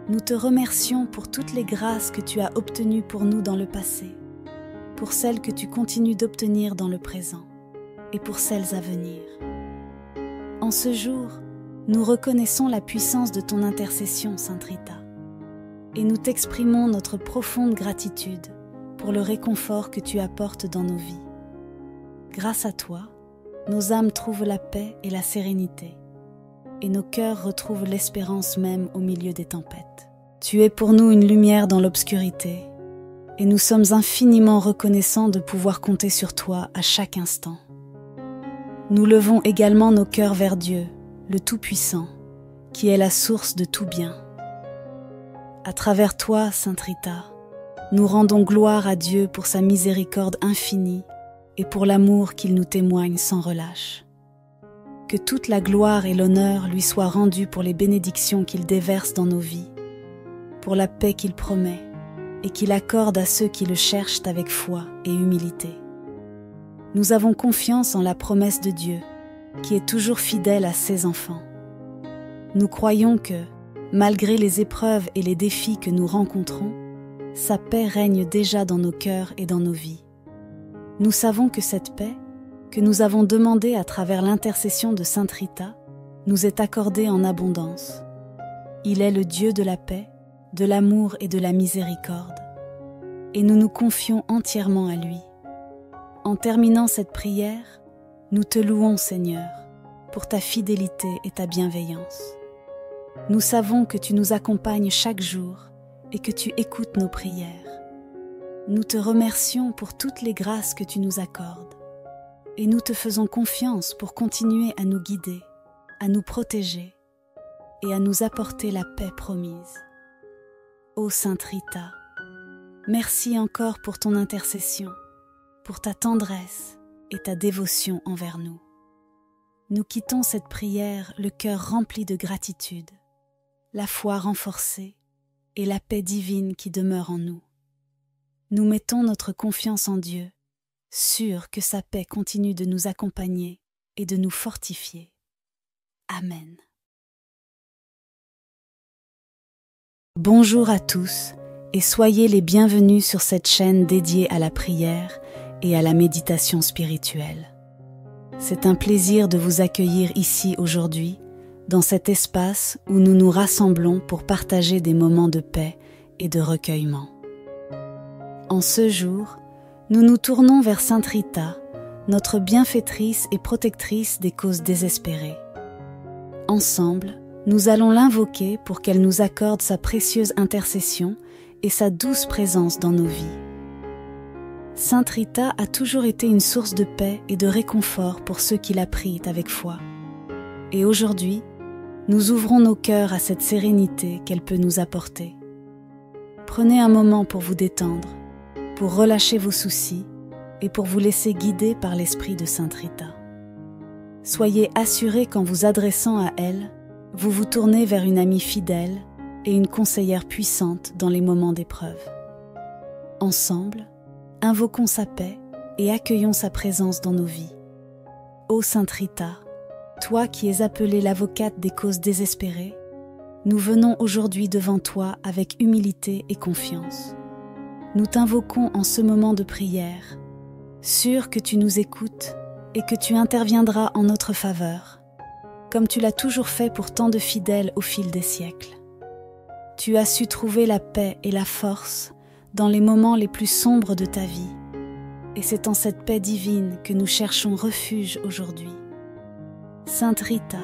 Nous te remercions pour toutes les grâces que tu as obtenues pour nous dans le passé, pour celles que tu continues d'obtenir dans le présent et pour celles à venir. En ce jour, nous reconnaissons la puissance de ton intercession, Sainte Rita, et nous t'exprimons notre profonde gratitude pour le réconfort que tu apportes dans nos vies. Grâce à toi, nos âmes trouvent la paix et la sérénité, et nos cœurs retrouvent l'espérance même au milieu des tempêtes. Tu es pour nous une lumière dans l'obscurité, et nous sommes infiniment reconnaissants de pouvoir compter sur toi à chaque instant. Nous levons également nos cœurs vers Dieu, le Tout-Puissant, qui est la source de tout bien. À travers toi, Sainte Rita, nous rendons gloire à Dieu pour sa miséricorde infinie et pour l'amour qu'il nous témoigne sans relâche. Que toute la gloire et l'honneur lui soient rendus pour les bénédictions qu'il déverse dans nos vies, pour la paix qu'il promet et qu'il accorde à ceux qui le cherchent avec foi et humilité. Nous avons confiance en la promesse de Dieu, qui est toujours fidèle à ses enfants. Nous croyons que, malgré les épreuves et les défis que nous rencontrons, sa paix règne déjà dans nos cœurs et dans nos vies. Nous savons que cette paix, que nous avons demandée à travers l'intercession de Sainte Rita, nous est accordée en abondance. Il est le Dieu de la paix, de l'amour et de la miséricorde, et nous nous confions entièrement à lui. En terminant cette prière, nous te louons, Seigneur, pour ta fidélité et ta bienveillance. Nous savons que tu nous accompagnes chaque jour et que tu écoutes nos prières. Nous te remercions pour toutes les grâces que tu nous accordes et nous te faisons confiance pour continuer à nous guider, à nous protéger et à nous apporter la paix promise. Ô Sainte Rita, merci encore pour ton intercession, pour ta tendresse et ta dévotion envers nous. Nous quittons cette prière le cœur rempli de gratitude, la foi renforcée et la paix divine qui demeure en nous. Nous mettons notre confiance en Dieu, sûrs que sa paix continue de nous accompagner et de nous fortifier. Amen. Bonjour à tous et soyez les bienvenus sur cette chaîne dédiée à la prière et à la méditation spirituelle. C'est un plaisir de vous accueillir ici aujourd'hui, dans cet espace où nous nous rassemblons pour partager des moments de paix et de recueillement. En ce jour, nous nous tournons vers Sainte Rita, notre bienfaitrice et protectrice des causes désespérées. Ensemble, nous allons l'invoquer pour qu'elle nous accorde sa précieuse intercession et sa douce présence dans nos vies. Sainte Rita a toujours été une source de paix et de réconfort pour ceux qui la prient avec foi. Et aujourd'hui, nous ouvrons nos cœurs à cette sérénité qu'elle peut nous apporter. Prenez un moment pour vous détendre, pour relâcher vos soucis et pour vous laisser guider par l'esprit de Sainte Rita. Soyez assurés qu'en vous adressant à elle, vous vous tournez vers une amie fidèle et une conseillère puissante dans les moments d'épreuve. Ensemble, invoquons sa paix et accueillons sa présence dans nos vies. Ô Sainte Rita, toi qui es appelée l'avocate des causes désespérées, nous venons aujourd'hui devant toi avec humilité et confiance. Nous t'invoquons en ce moment de prière, sûrs que tu nous écoutes et que tu interviendras en notre faveur, comme tu l'as toujours fait pour tant de fidèles au fil des siècles. Tu as su trouver la paix et la force dans les moments les plus sombres de ta vie, et c'est en cette paix divine que nous cherchons refuge aujourd'hui. Sainte Rita,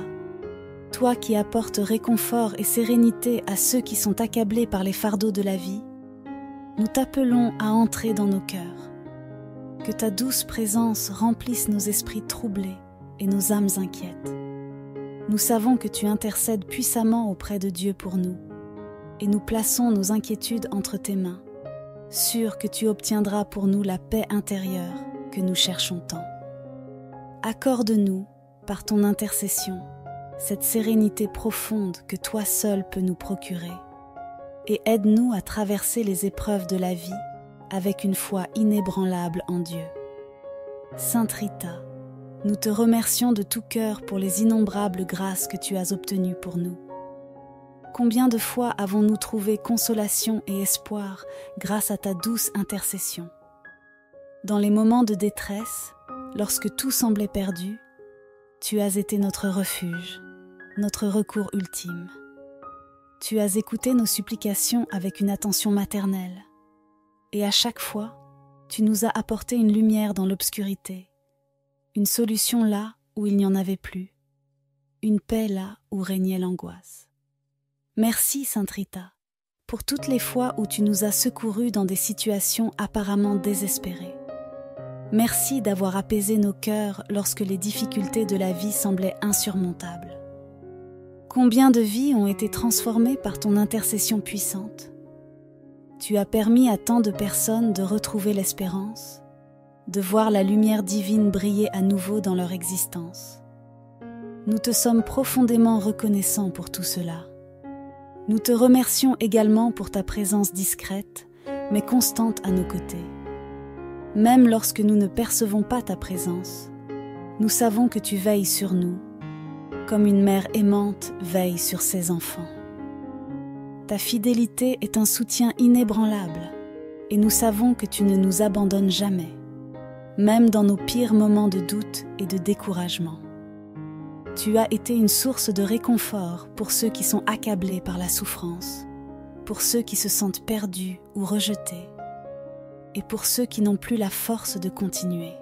toi qui apportes réconfort et sérénité à ceux qui sont accablés par les fardeaux de la vie, nous t'appelons à entrer dans nos cœurs. Que ta douce présence remplisse nos esprits troublés et nos âmes inquiètes. Nous savons que tu intercèdes puissamment auprès de Dieu pour nous, et nous plaçons nos inquiétudes entre tes mains, sûrs que tu obtiendras pour nous la paix intérieure que nous cherchons tant. Accorde-nous, par ton intercession, cette sérénité profonde que toi seul peux nous procurer, et aide-nous à traverser les épreuves de la vie avec une foi inébranlable en Dieu. Sainte Rita, nous te remercions de tout cœur pour les innombrables grâces que tu as obtenues pour nous. Combien de fois avons-nous trouvé consolation et espoir grâce à ta douce intercession? Dans les moments de détresse, lorsque tout semblait perdu, tu as été notre refuge, notre recours ultime. Tu as écouté nos supplications avec une attention maternelle, et à chaque fois, tu nous as apporté une lumière dans l'obscurité, une solution là où il n'y en avait plus, une paix là où régnait l'angoisse. Merci, Sainte Rita, pour toutes les fois où tu nous as secourus dans des situations apparemment désespérées. Merci d'avoir apaisé nos cœurs lorsque les difficultés de la vie semblaient insurmontables. Combien de vies ont été transformées par ton intercession puissante? Tu as permis à tant de personnes de retrouver l'espérance, de voir la lumière divine briller à nouveau dans leur existence. Nous te sommes profondément reconnaissants pour tout cela. Nous te remercions également pour ta présence discrète, mais constante à nos côtés. Même lorsque nous ne percevons pas ta présence, nous savons que tu veilles sur nous, comme une mère aimante veille sur ses enfants. Ta fidélité est un soutien inébranlable, et nous savons que tu ne nous abandonnes jamais, même dans nos pires moments de doute et de découragement. Tu as été une source de réconfort pour ceux qui sont accablés par la souffrance, pour ceux qui se sentent perdus ou rejetés, et pour ceux qui n'ont plus la force de continuer.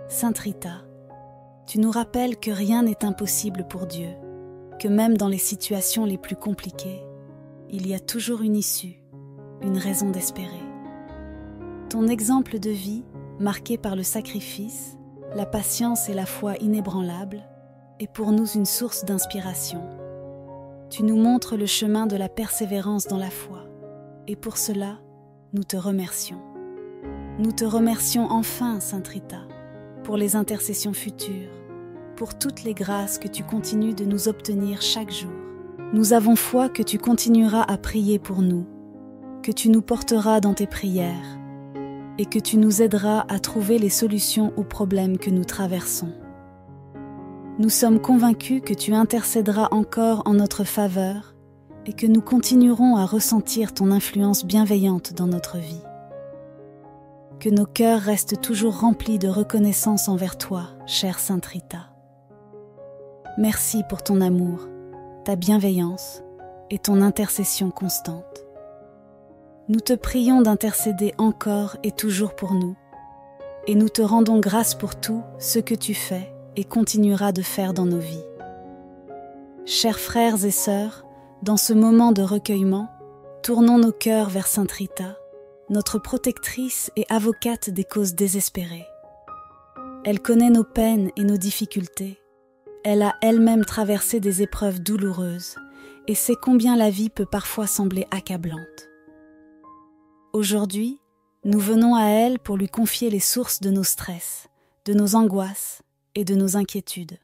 Sainte Rita, tu nous rappelles que rien n'est impossible pour Dieu, que même dans les situations les plus compliquées, il y a toujours une issue, une raison d'espérer. Ton exemple de vie, marqué par le sacrifice, la patience et la foi inébranlables, est pour nous une source d'inspiration. Tu nous montres le chemin de la persévérance dans la foi, et pour cela, nous te remercions. Nous te remercions enfin, Sainte Rita, pour les intercessions futures, pour toutes les grâces que tu continues de nous obtenir chaque jour. Nous avons foi que tu continueras à prier pour nous, que tu nous porteras dans tes prières et que tu nous aideras à trouver les solutions aux problèmes que nous traversons. Nous sommes convaincus que tu intercéderas encore en notre faveur et que nous continuerons à ressentir ton influence bienveillante dans notre vie. Que nos cœurs restent toujours remplis de reconnaissance envers toi, chère Sainte Rita. Merci pour ton amour, ta bienveillance et ton intercession constante. Nous te prions d'intercéder encore et toujours pour nous, et nous te rendons grâce pour tout ce que tu fais et continueras de faire dans nos vies. Chers frères et sœurs, dans ce moment de recueillement, tournons nos cœurs vers Sainte Rita, notre protectrice et avocate des causes désespérées. Elle connaît nos peines et nos difficultés. Elle a elle-même traversé des épreuves douloureuses et sait combien la vie peut parfois sembler accablante. Aujourd'hui, nous venons à elle pour lui confier les sources de nos stress, de nos angoisses et de nos inquiétudes.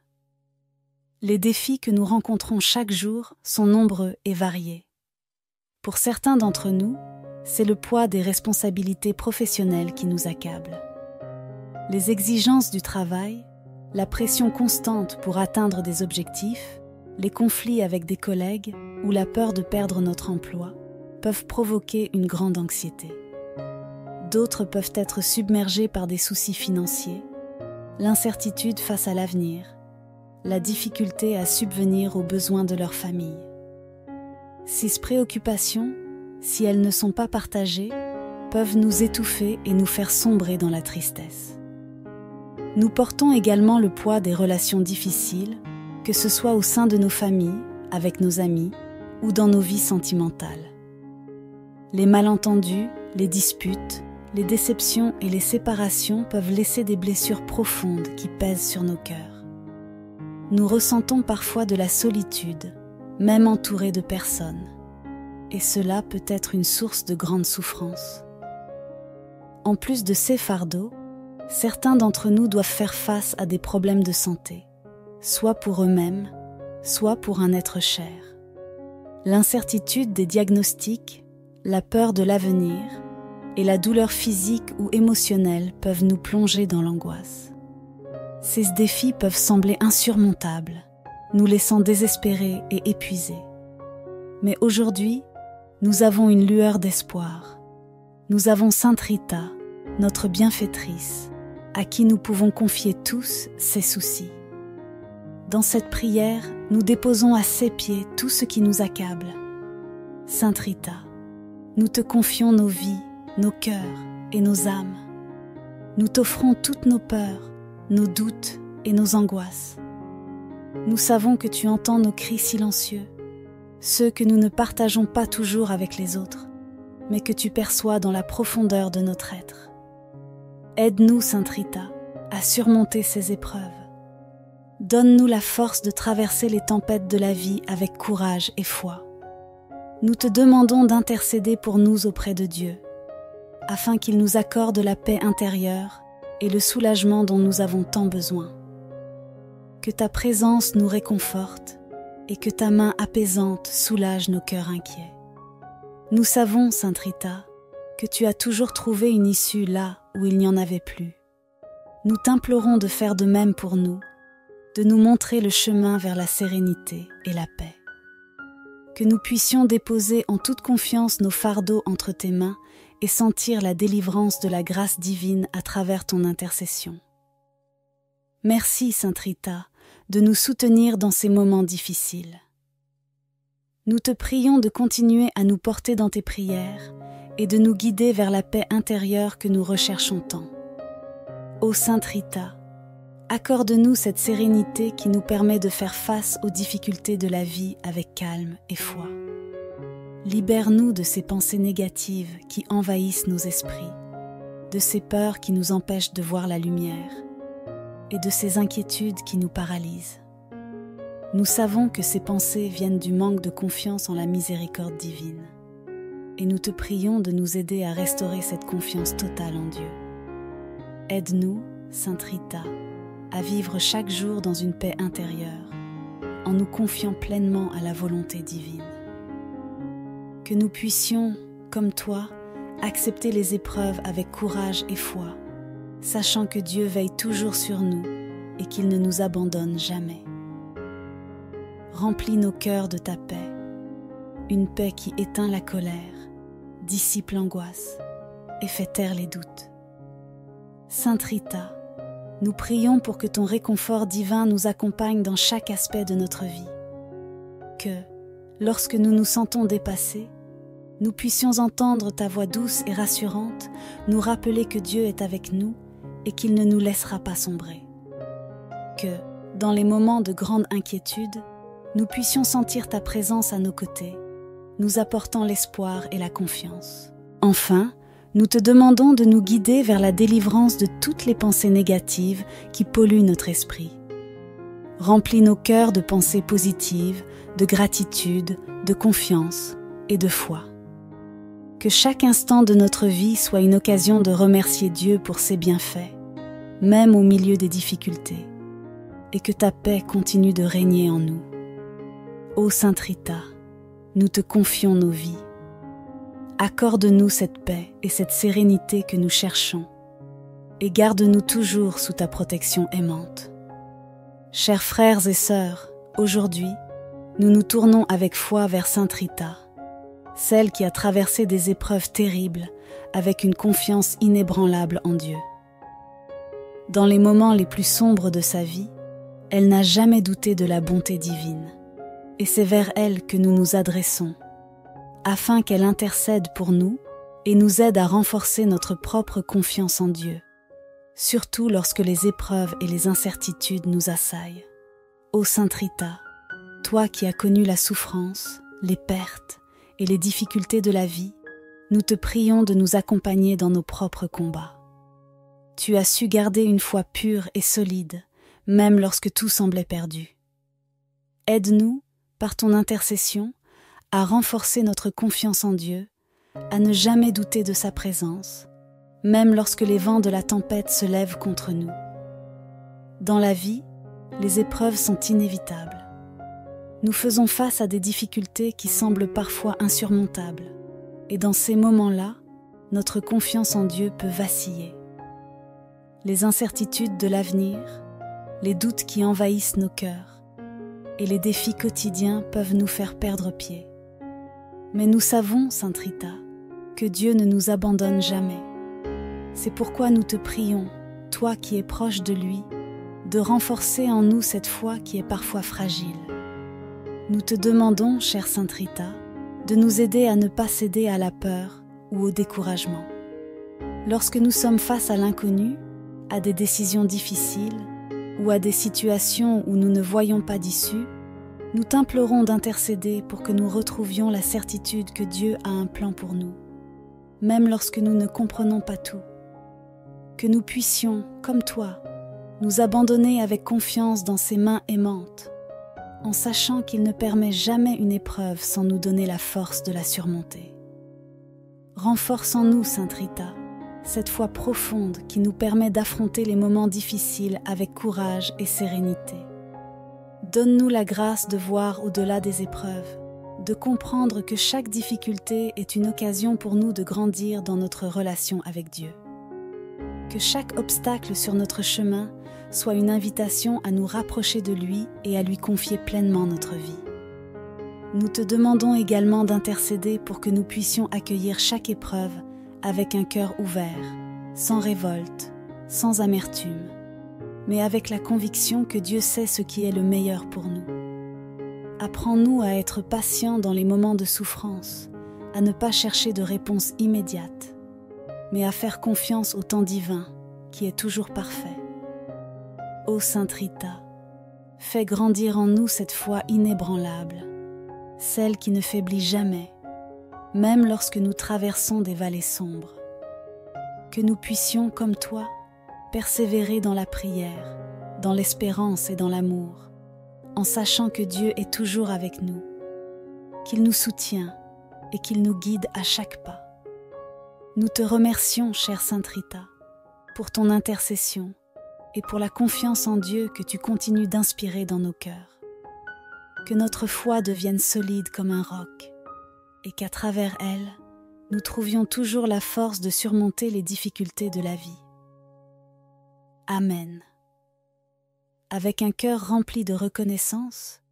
Les défis que nous rencontrons chaque jour sont nombreux et variés. Pour certains d'entre nous, c'est le poids des responsabilités professionnelles qui nous accable. Les exigences du travail, la pression constante pour atteindre des objectifs, les conflits avec des collègues ou la peur de perdre notre emploi peuvent provoquer une grande anxiété. D'autres peuvent être submergés par des soucis financiers, l'incertitude face à l'avenir, la difficulté à subvenir aux besoins de leur famille. Ces préoccupations, si elles ne sont pas partagées, peuvent nous étouffer et nous faire sombrer dans la tristesse. Nous portons également le poids des relations difficiles, que ce soit au sein de nos familles, avec nos amis ou dans nos vies sentimentales. Les malentendus, les disputes, les déceptions et les séparations peuvent laisser des blessures profondes qui pèsent sur nos cœurs. Nous ressentons parfois de la solitude, même entourés de personnes, et cela peut être une source de grande souffrance. En plus de ces fardeaux, certains d'entre nous doivent faire face à des problèmes de santé, soit pour eux-mêmes, soit pour un être cher. L'incertitude des diagnostics, la peur de l'avenir et la douleur physique ou émotionnelle peuvent nous plonger dans l'angoisse. Ces défis peuvent sembler insurmontables, nous laissant désespérés et épuisés. Mais aujourd'hui, nous avons une lueur d'espoir. Nous avons Sainte Rita, notre bienfaitrice, à qui nous pouvons confier tous ces soucis. Dans cette prière, nous déposons à ses pieds tout ce qui nous accable. Sainte Rita, nous te confions nos vies, nos cœurs et nos âmes. Nous t'offrons toutes nos peurs, nos doutes et nos angoisses. Nous savons que tu entends nos cris silencieux, ceux que nous ne partageons pas toujours avec les autres, mais que tu perçois dans la profondeur de notre être. Aide-nous, Sainte Rita, à surmonter ces épreuves. Donne-nous la force de traverser les tempêtes de la vie avec courage et foi. Nous te demandons d'intercéder pour nous auprès de Dieu, afin qu'il nous accorde la paix intérieure et le soulagement dont nous avons tant besoin. Que ta présence nous réconforte et que ta main apaisante soulage nos cœurs inquiets. Nous savons, Sainte Rita, que tu as toujours trouvé une issue là où il n'y en avait plus. Nous t'implorons de faire de même pour nous, de nous montrer le chemin vers la sérénité et la paix. Que nous puissions déposer en toute confiance nos fardeaux entre tes mains et sentir la délivrance de la grâce divine à travers ton intercession. Merci, Sainte Rita, de nous soutenir dans ces moments difficiles. Nous te prions de continuer à nous porter dans tes prières et de nous guider vers la paix intérieure que nous recherchons tant. Ô Sainte Rita, accorde-nous cette sérénité qui nous permet de faire face aux difficultés de la vie avec calme et foi. Libère-nous de ces pensées négatives qui envahissent nos esprits, de ces peurs qui nous empêchent de voir la lumière et de ces inquiétudes qui nous paralysent. Nous savons que ces pensées viennent du manque de confiance en la miséricorde divine. Et nous te prions de nous aider à restaurer cette confiance totale en Dieu. Aide-nous, Sainte Rita, à vivre chaque jour dans une paix intérieure, en nous confiant pleinement à la volonté divine. Que nous puissions, comme toi, accepter les épreuves avec courage et foi, sachant que Dieu veille toujours sur nous et qu'il ne nous abandonne jamais. Remplis nos cœurs de ta paix, une paix qui éteint la colère, dissipe l'angoisse et fait taire les doutes. Sainte Rita, nous prions pour que ton réconfort divin nous accompagne dans chaque aspect de notre vie. Que, lorsque nous nous sentons dépassés, nous puissions entendre ta voix douce et rassurante nous rappeler que Dieu est avec nous et qu'il ne nous laissera pas sombrer. Que, dans les moments de grande inquiétude, nous puissions sentir ta présence à nos côtés, nous apportant l'espoir et la confiance. Enfin, nous te demandons de nous guider vers la délivrance de toutes les pensées négatives qui polluent notre esprit. Remplis nos cœurs de pensées positives, de gratitude, de confiance et de foi. Que chaque instant de notre vie soit une occasion de remercier Dieu pour ses bienfaits, même au milieu des difficultés, et que ta paix continue de régner en nous. Ô Sainte Rita, nous te confions nos vies. Accorde-nous cette paix et cette sérénité que nous cherchons, et garde-nous toujours sous ta protection aimante. Chers frères et sœurs, aujourd'hui, nous nous tournons avec foi vers Sainte Rita, celle qui a traversé des épreuves terribles avec une confiance inébranlable en Dieu. Dans les moments les plus sombres de sa vie, elle n'a jamais douté de la bonté divine, et c'est vers elle que nous nous adressons, afin qu'elle intercède pour nous et nous aide à renforcer notre propre confiance en Dieu, surtout lorsque les épreuves et les incertitudes nous assaillent. Ô Sainte Rita, toi qui as connu la souffrance, les pertes et les difficultés de la vie, nous te prions de nous accompagner dans nos propres combats. Tu as su garder une foi pure et solide, même lorsque tout semblait perdu. Aide-nous, par ton intercession, à renforcer notre confiance en Dieu, à ne jamais douter de sa présence, même lorsque les vents de la tempête se lèvent contre nous. Dans la vie, les épreuves sont inévitables. Nous faisons face à des difficultés qui semblent parfois insurmontables, et dans ces moments-là, notre confiance en Dieu peut vaciller. Les incertitudes de l'avenir, les doutes qui envahissent nos cœurs, et les défis quotidiens peuvent nous faire perdre pied. Mais nous savons, Sainte Rita, que Dieu ne nous abandonne jamais. C'est pourquoi nous te prions, toi qui es proche de lui, de renforcer en nous cette foi qui est parfois fragile. Nous te demandons, chère Sainte Rita, de nous aider à ne pas céder à la peur ou au découragement. Lorsque nous sommes face à l'inconnu, à des décisions difficiles ou à des situations où nous ne voyons pas d'issue, nous t'implorons d'intercéder pour que nous retrouvions la certitude que Dieu a un plan pour nous, même lorsque nous ne comprenons pas tout. Que nous puissions, comme toi, nous abandonner avec confiance dans ses mains aimantes, en sachant qu'il ne permet jamais une épreuve sans nous donner la force de la surmonter. Renforce en nous, Sainte Rita, cette foi profonde qui nous permet d'affronter les moments difficiles avec courage et sérénité. Donne-nous la grâce de voir au-delà des épreuves, de comprendre que chaque difficulté est une occasion pour nous de grandir dans notre relation avec Dieu. Que chaque obstacle sur notre chemin soit une invitation à nous rapprocher de lui et à lui confier pleinement notre vie. Nous te demandons également d'intercéder pour que nous puissions accueillir chaque épreuve avec un cœur ouvert, sans révolte, sans amertume, mais avec la conviction que Dieu sait ce qui est le meilleur pour nous. Apprends-nous à être patients dans les moments de souffrance, à ne pas chercher de réponse immédiate, mais à faire confiance au temps divin qui est toujours parfait. Ô Sainte Rita, fais grandir en nous cette foi inébranlable, celle qui ne faiblit jamais, même lorsque nous traversons des vallées sombres. Que nous puissions, comme toi, persévérer dans la prière, dans l'espérance et dans l'amour, en sachant que Dieu est toujours avec nous, qu'il nous soutient et qu'il nous guide à chaque pas. Nous te remercions, chère Sainte Rita, pour ton intercession et pour la confiance en Dieu que tu continues d'inspirer dans nos cœurs. Que notre foi devienne solide comme un roc et qu'à travers elle, nous trouvions toujours la force de surmonter les difficultés de la vie. Amen. Avec un cœur rempli de reconnaissance,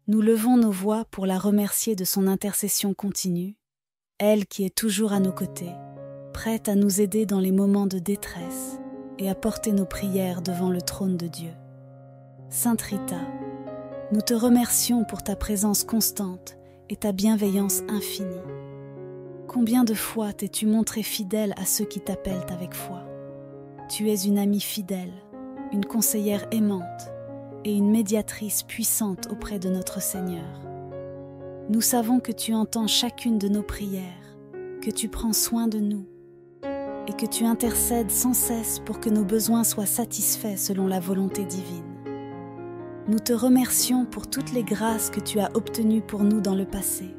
nous levons nos voix pour la remercier de son intercession continue, elle qui est toujours à nos côtés, prête à nous aider dans les moments de détresse et à porter nos prières devant le trône de Dieu. Sainte Rita, nous te remercions pour ta présence constante et ta bienveillance infinie. Combien de fois t'es-tu montrée fidèle à ceux qui t'appellent avec foi? Tu es une amie fidèle, une conseillère aimante et une médiatrice puissante auprès de notre Seigneur. Nous savons que tu entends chacune de nos prières, que tu prends soin de nous et que tu intercèdes sans cesse pour que nos besoins soient satisfaits selon la volonté divine. Nous te remercions pour toutes les grâces que tu as obtenues pour nous dans le passé,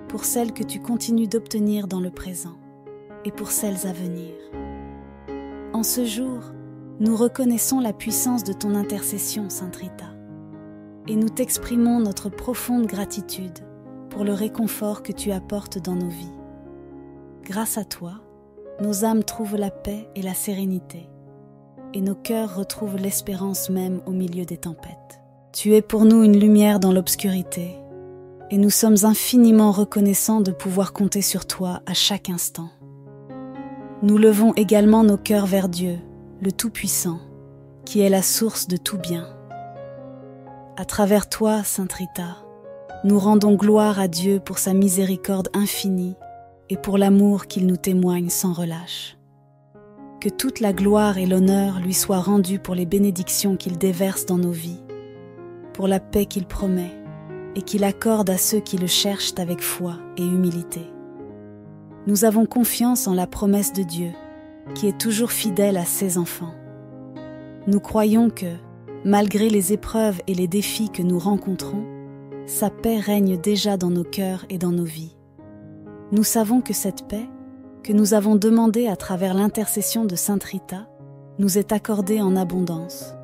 pour celles que tu continues d'obtenir dans le présent et pour celles à venir. En ce jour, nous reconnaissons la puissance de ton intercession, Sainte Rita, et nous t'exprimons notre profonde gratitude pour le réconfort que tu apportes dans nos vies. Grâce à toi, nos âmes trouvent la paix et la sérénité, et nos cœurs retrouvent l'espérance même au milieu des tempêtes. Tu es pour nous une lumière dans l'obscurité, et nous sommes infiniment reconnaissants de pouvoir compter sur toi à chaque instant. Nous levons également nos cœurs vers Dieu, le Tout-Puissant, qui est la source de tout bien. À travers toi, Sainte Rita, nous rendons gloire à Dieu pour sa miséricorde infinie et pour l'amour qu'il nous témoigne sans relâche. Que toute la gloire et l'honneur lui soient rendus pour les bénédictions qu'il déverse dans nos vies, pour la paix qu'il promet et qu'il accorde à ceux qui le cherchent avec foi et humilité. Nous avons confiance en la promesse de Dieu, qui est toujours fidèle à ses enfants. Nous croyons que, malgré les épreuves et les défis que nous rencontrons, sa paix règne déjà dans nos cœurs et dans nos vies. Nous savons que cette paix, que nous avons demandée à travers l'intercession de Sainte Rita, nous est accordée en abondance.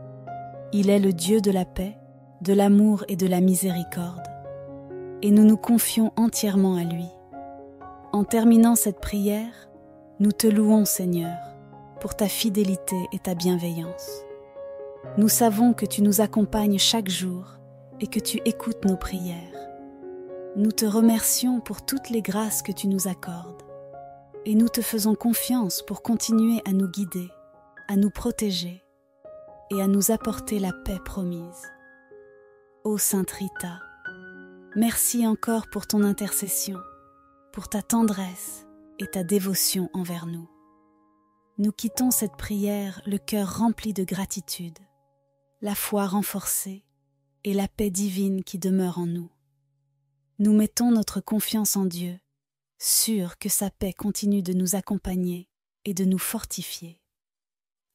Il est le Dieu de la paix, de l'amour et de la miséricorde, et nous nous confions entièrement à lui. En terminant cette prière, nous te louons, Seigneur, pour ta fidélité et ta bienveillance. Nous savons que tu nous accompagnes chaque jour et que tu écoutes nos prières. Nous te remercions pour toutes les grâces que tu nous accordes et nous te faisons confiance pour continuer à nous guider, à nous protéger et à nous apporter la paix promise. Ô Sainte Rita, merci encore pour ton intercession, pour ta tendresse et ta dévotion envers nous. Nous quittons cette prière le cœur rempli de gratitude, la foi renforcée et la paix divine qui demeure en nous. Nous mettons notre confiance en Dieu, sûrs que sa paix continue de nous accompagner et de nous fortifier.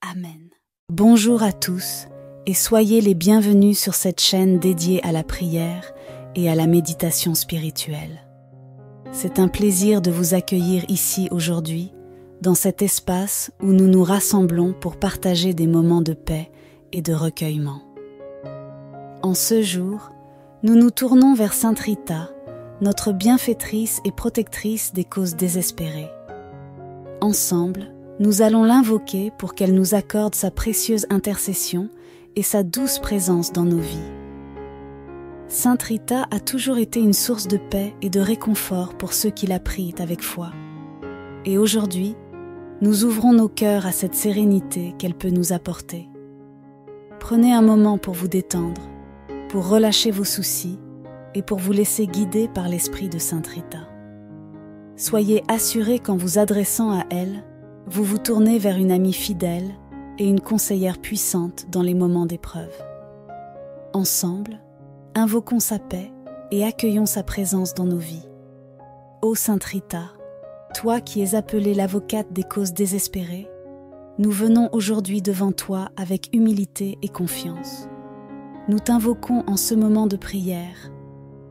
Amen. Bonjour à tous et soyez les bienvenus sur cette chaîne dédiée à la prière et à la méditation spirituelle. C'est un plaisir de vous accueillir ici aujourd'hui, dans cet espace où nous nous rassemblons pour partager des moments de paix et de recueillement. En ce jour, nous nous tournons vers Sainte Rita, notre bienfaitrice et protectrice des causes désespérées. Ensemble, Nous allons l'invoquer pour qu'elle nous accorde sa précieuse intercession et sa douce présence dans nos vies. Sainte Rita a toujours été une source de paix et de réconfort pour ceux qui la prient avec foi. Et aujourd'hui, nous ouvrons nos cœurs à cette sérénité qu'elle peut nous apporter. Prenez un moment pour vous détendre, pour relâcher vos soucis et pour vous laisser guider par l'esprit de Sainte Rita. Soyez assurés qu'en vous adressant à elle, vous vous tournez vers une amie fidèle et une conseillère puissante dans les moments d'épreuve. Ensemble, invoquons sa paix et accueillons sa présence dans nos vies. Ô Sainte Rita, toi qui es appelée l'avocate des causes désespérées, nous venons aujourd'hui devant toi avec humilité et confiance. Nous t'invoquons en ce moment de prière,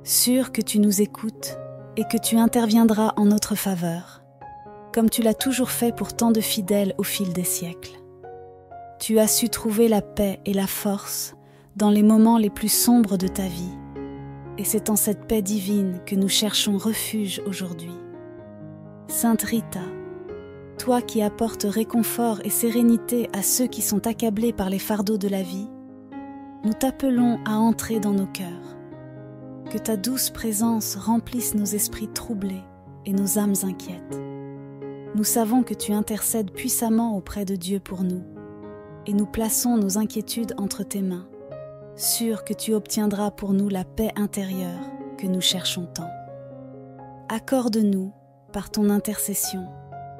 sûrs que tu nous écoutes et que tu interviendras en notre faveur, comme tu l'as toujours fait pour tant de fidèles au fil des siècles. Tu as su trouver la paix et la force dans les moments les plus sombres de ta vie, et c'est en cette paix divine que nous cherchons refuge aujourd'hui. Sainte Rita, toi qui apportes réconfort et sérénité à ceux qui sont accablés par les fardeaux de la vie, nous t'appelons à entrer dans nos cœurs. Que ta douce présence remplisse nos esprits troublés et nos âmes inquiètes. Nous savons que tu intercèdes puissamment auprès de Dieu pour nous, et nous plaçons nos inquiétudes entre tes mains, sûrs que tu obtiendras pour nous la paix intérieure que nous cherchons tant. Accorde-nous, par ton intercession,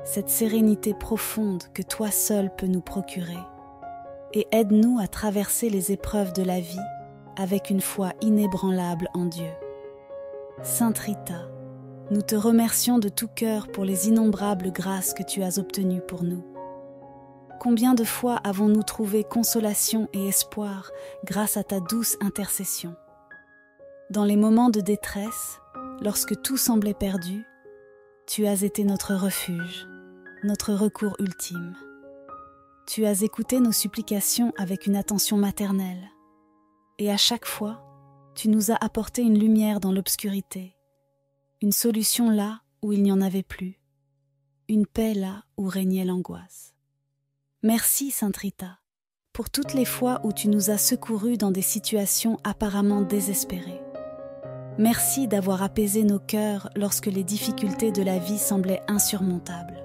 cette sérénité profonde que toi seul peux nous procurer, et aide-nous à traverser les épreuves de la vie avec une foi inébranlable en Dieu. Sainte Rita, nous te remercions de tout cœur pour les innombrables grâces que tu as obtenues pour nous. Combien de fois avons-nous trouvé consolation et espoir grâce à ta douce intercession? Dans les moments de détresse, lorsque tout semblait perdu, tu as été notre refuge, notre recours ultime. Tu as écouté nos supplications avec une attention maternelle, et à chaque fois, tu nous as apporté une lumière dans l'obscurité, une solution là où il n'y en avait plus, une paix là où régnait l'angoisse. Merci, Sainte Rita, pour toutes les fois où tu nous as secourus dans des situations apparemment désespérées. Merci d'avoir apaisé nos cœurs lorsque les difficultés de la vie semblaient insurmontables.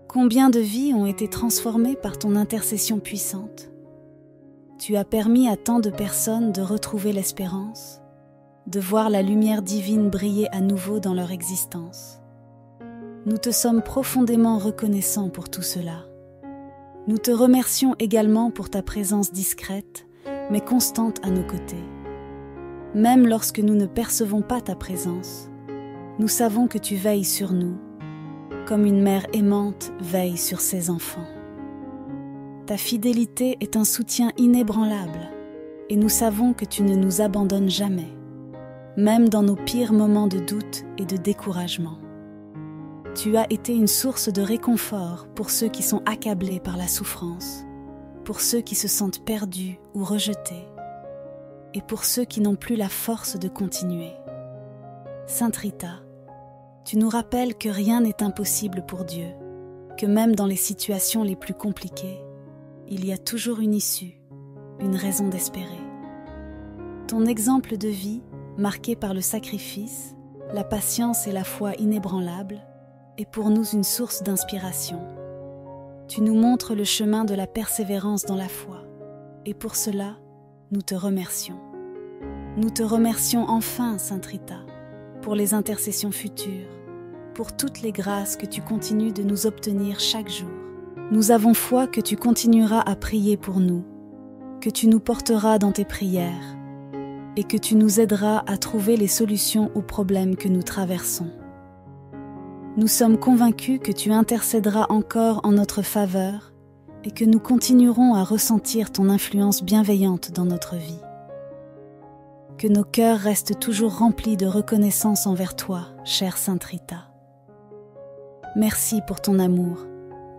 Combien de vies ont été transformées par ton intercession puissante? Tu as permis à tant de personnes de retrouver l'espérance, de voir la lumière divine briller à nouveau dans leur existence. Nous te sommes profondément reconnaissants pour tout cela. Nous te remercions également pour ta présence discrète, mais constante à nos côtés. Même lorsque nous ne percevons pas ta présence, nous savons que tu veilles sur nous, comme une mère aimante veille sur ses enfants. Ta fidélité est un soutien inébranlable, et nous savons que tu ne nous abandonnes jamais, même dans nos pires moments de doute et de découragement. Tu as été une source de réconfort pour ceux qui sont accablés par la souffrance, pour ceux qui se sentent perdus ou rejetés, et pour ceux qui n'ont plus la force de continuer. Sainte Rita, tu nous rappelles que rien n'est impossible pour Dieu, que même dans les situations les plus compliquées, il y a toujours une issue, une raison d'espérer. Ton exemple de vie, marqué par le sacrifice, la patience et la foi inébranlables, est pour nous une source d'inspiration. Tu nous montres le chemin de la persévérance dans la foi, et pour cela, nous te remercions. Nous te remercions enfin, Sainte Rita, pour les intercessions futures, pour toutes les grâces que tu continues de nous obtenir chaque jour. Nous avons foi que tu continueras à prier pour nous, que tu nous porteras dans tes prières, et que tu nous aideras à trouver les solutions aux problèmes que nous traversons. Nous sommes convaincus que tu intercéderas encore en notre faveur et que nous continuerons à ressentir ton influence bienveillante dans notre vie. Que nos cœurs restent toujours remplis de reconnaissance envers toi, chère Sainte Rita. Merci pour ton amour,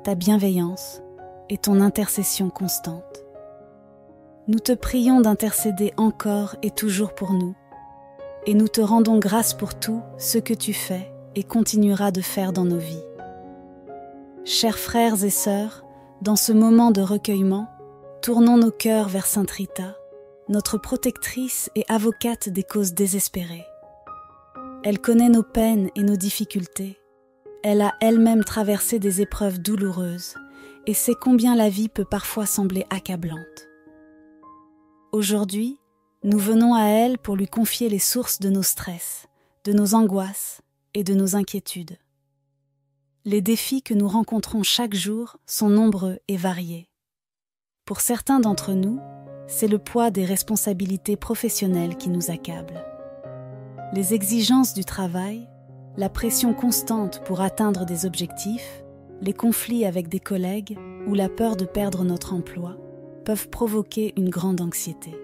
ta bienveillance et ton intercession constante. Nous te prions d'intercéder encore et toujours pour nous, et nous te rendons grâce pour tout ce que tu fais et continueras de faire dans nos vies. Chers frères et sœurs, dans ce moment de recueillement, tournons nos cœurs vers Sainte Rita, notre protectrice et avocate des causes désespérées. Elle connaît nos peines et nos difficultés. Elle a elle-même traversé des épreuves douloureuses et sait combien la vie peut parfois sembler accablante. Aujourd'hui, nous venons à elle pour lui confier les sources de nos stress, de nos angoisses et de nos inquiétudes. Les défis que nous rencontrons chaque jour sont nombreux et variés. Pour certains d'entre nous, c'est le poids des responsabilités professionnelles qui nous accable. Les exigences du travail, la pression constante pour atteindre des objectifs, les conflits avec des collègues ou la peur de perdre notre emploi peuvent provoquer une grande anxiété.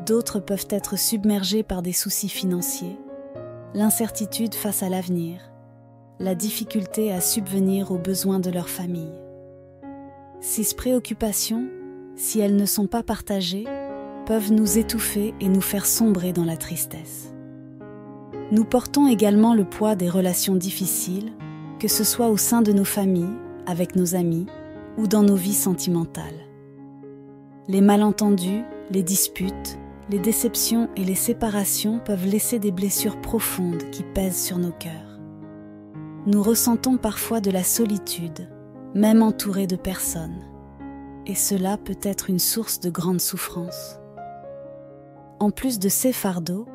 D'autres peuvent être submergés par des soucis financiers, l'incertitude face à l'avenir, la difficulté à subvenir aux besoins de leur famille. Ces préoccupations, si elles ne sont pas partagées, peuvent nous étouffer et nous faire sombrer dans la tristesse. Nous portons également le poids des relations difficiles, que ce soit au sein de nos familles, avec nos amis ou dans nos vies sentimentales. Les malentendus, les disputes, les déceptions et les séparations peuvent laisser des blessures profondes qui pèsent sur nos cœurs. Nous ressentons parfois de la solitude, même entourés de personnes, et cela peut être une source de grande souffrance. En plus de ces fardeaux,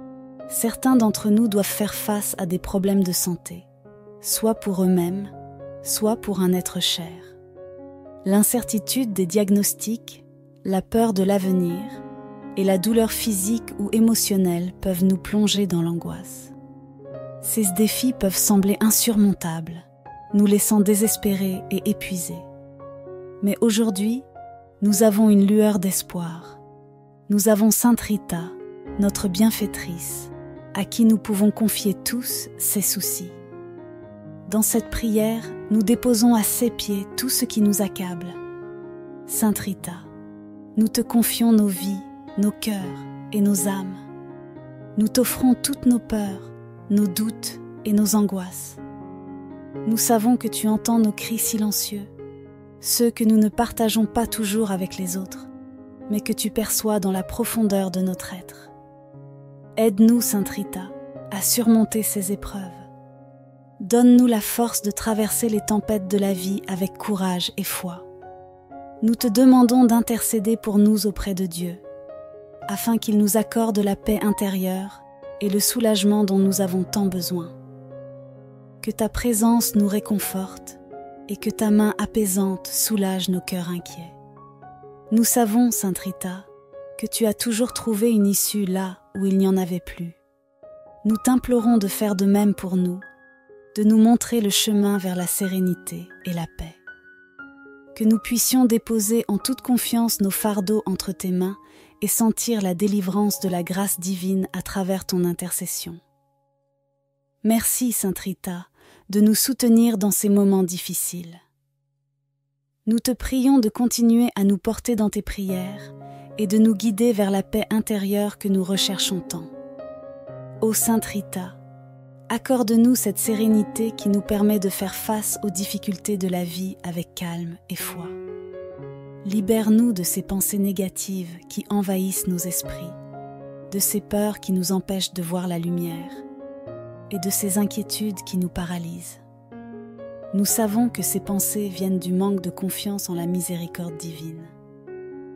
certains d'entre nous doivent faire face à des problèmes de santé, soit pour eux-mêmes, soit pour un être cher. L'incertitude des diagnostics, la peur de l'avenir et la douleur physique ou émotionnelle peuvent nous plonger dans l'angoisse. Ces défis peuvent sembler insurmontables, nous laissant désespérés et épuisés. Mais aujourd'hui, nous avons une lueur d'espoir. Nous avons Sainte Rita, notre bienfaitrice, à qui nous pouvons confier tous ces soucis. Dans cette prière, nous déposons à ses pieds tout ce qui nous accable. Sainte Rita, nous te confions nos vies, nos cœurs et nos âmes. Nous t'offrons toutes nos peurs, nos doutes et nos angoisses. Nous savons que tu entends nos cris silencieux, ceux que nous ne partageons pas toujours avec les autres, mais que tu perçois dans la profondeur de notre être. Aide-nous, Sainte Rita, à surmonter ces épreuves. Donne-nous la force de traverser les tempêtes de la vie avec courage et foi. Nous te demandons d'intercéder pour nous auprès de Dieu, afin qu'il nous accorde la paix intérieure et le soulagement dont nous avons tant besoin. Que ta présence nous réconforte et que ta main apaisante soulage nos cœurs inquiets. Nous savons, Sainte Rita, que tu as toujours trouvé une issue là où il n'y en avait plus. Nous t'implorons de faire de même pour nous, de nous montrer le chemin vers la sérénité et la paix. Que nous puissions déposer en toute confiance nos fardeaux entre tes mains et sentir la délivrance de la grâce divine à travers ton intercession. Merci, Sainte Rita, de nous soutenir dans ces moments difficiles. Nous te prions de continuer à nous porter dans tes prières et de nous guider vers la paix intérieure que nous recherchons tant. Ô Sainte Rita, accorde-nous cette sérénité qui nous permet de faire face aux difficultés de la vie avec calme et foi. Libère-nous de ces pensées négatives qui envahissent nos esprits, de ces peurs qui nous empêchent de voir la lumière et de ces inquiétudes qui nous paralysent. Nous savons que ces pensées viennent du manque de confiance en la miséricorde divine,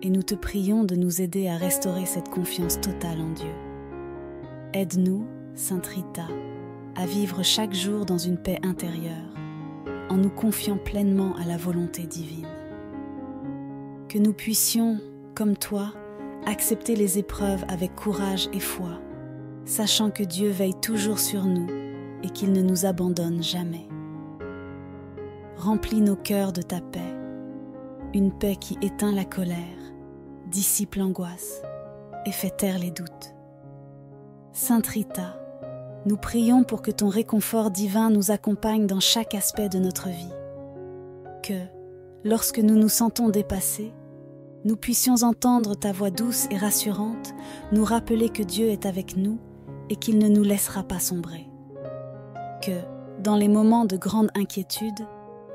et nous te prions de nous aider à restaurer cette confiance totale en Dieu. Aide-nous, Sainte Rita, à vivre chaque jour dans une paix intérieure, en nous confiant pleinement à la volonté divine. Que nous puissions, comme toi, accepter les épreuves avec courage et foi, sachant que Dieu veille toujours sur nous et qu'il ne nous abandonne jamais. Remplis nos cœurs de ta paix, une paix qui éteint la colère, dissipe l'angoisse et fait taire les doutes. Sainte Rita, nous prions pour que ton réconfort divin nous accompagne dans chaque aspect de notre vie. Que, lorsque nous nous sentons dépassés, nous puissions entendre ta voix douce et rassurante nous rappeler que Dieu est avec nous et qu'il ne nous laissera pas sombrer. Que, dans les moments de grande inquiétude,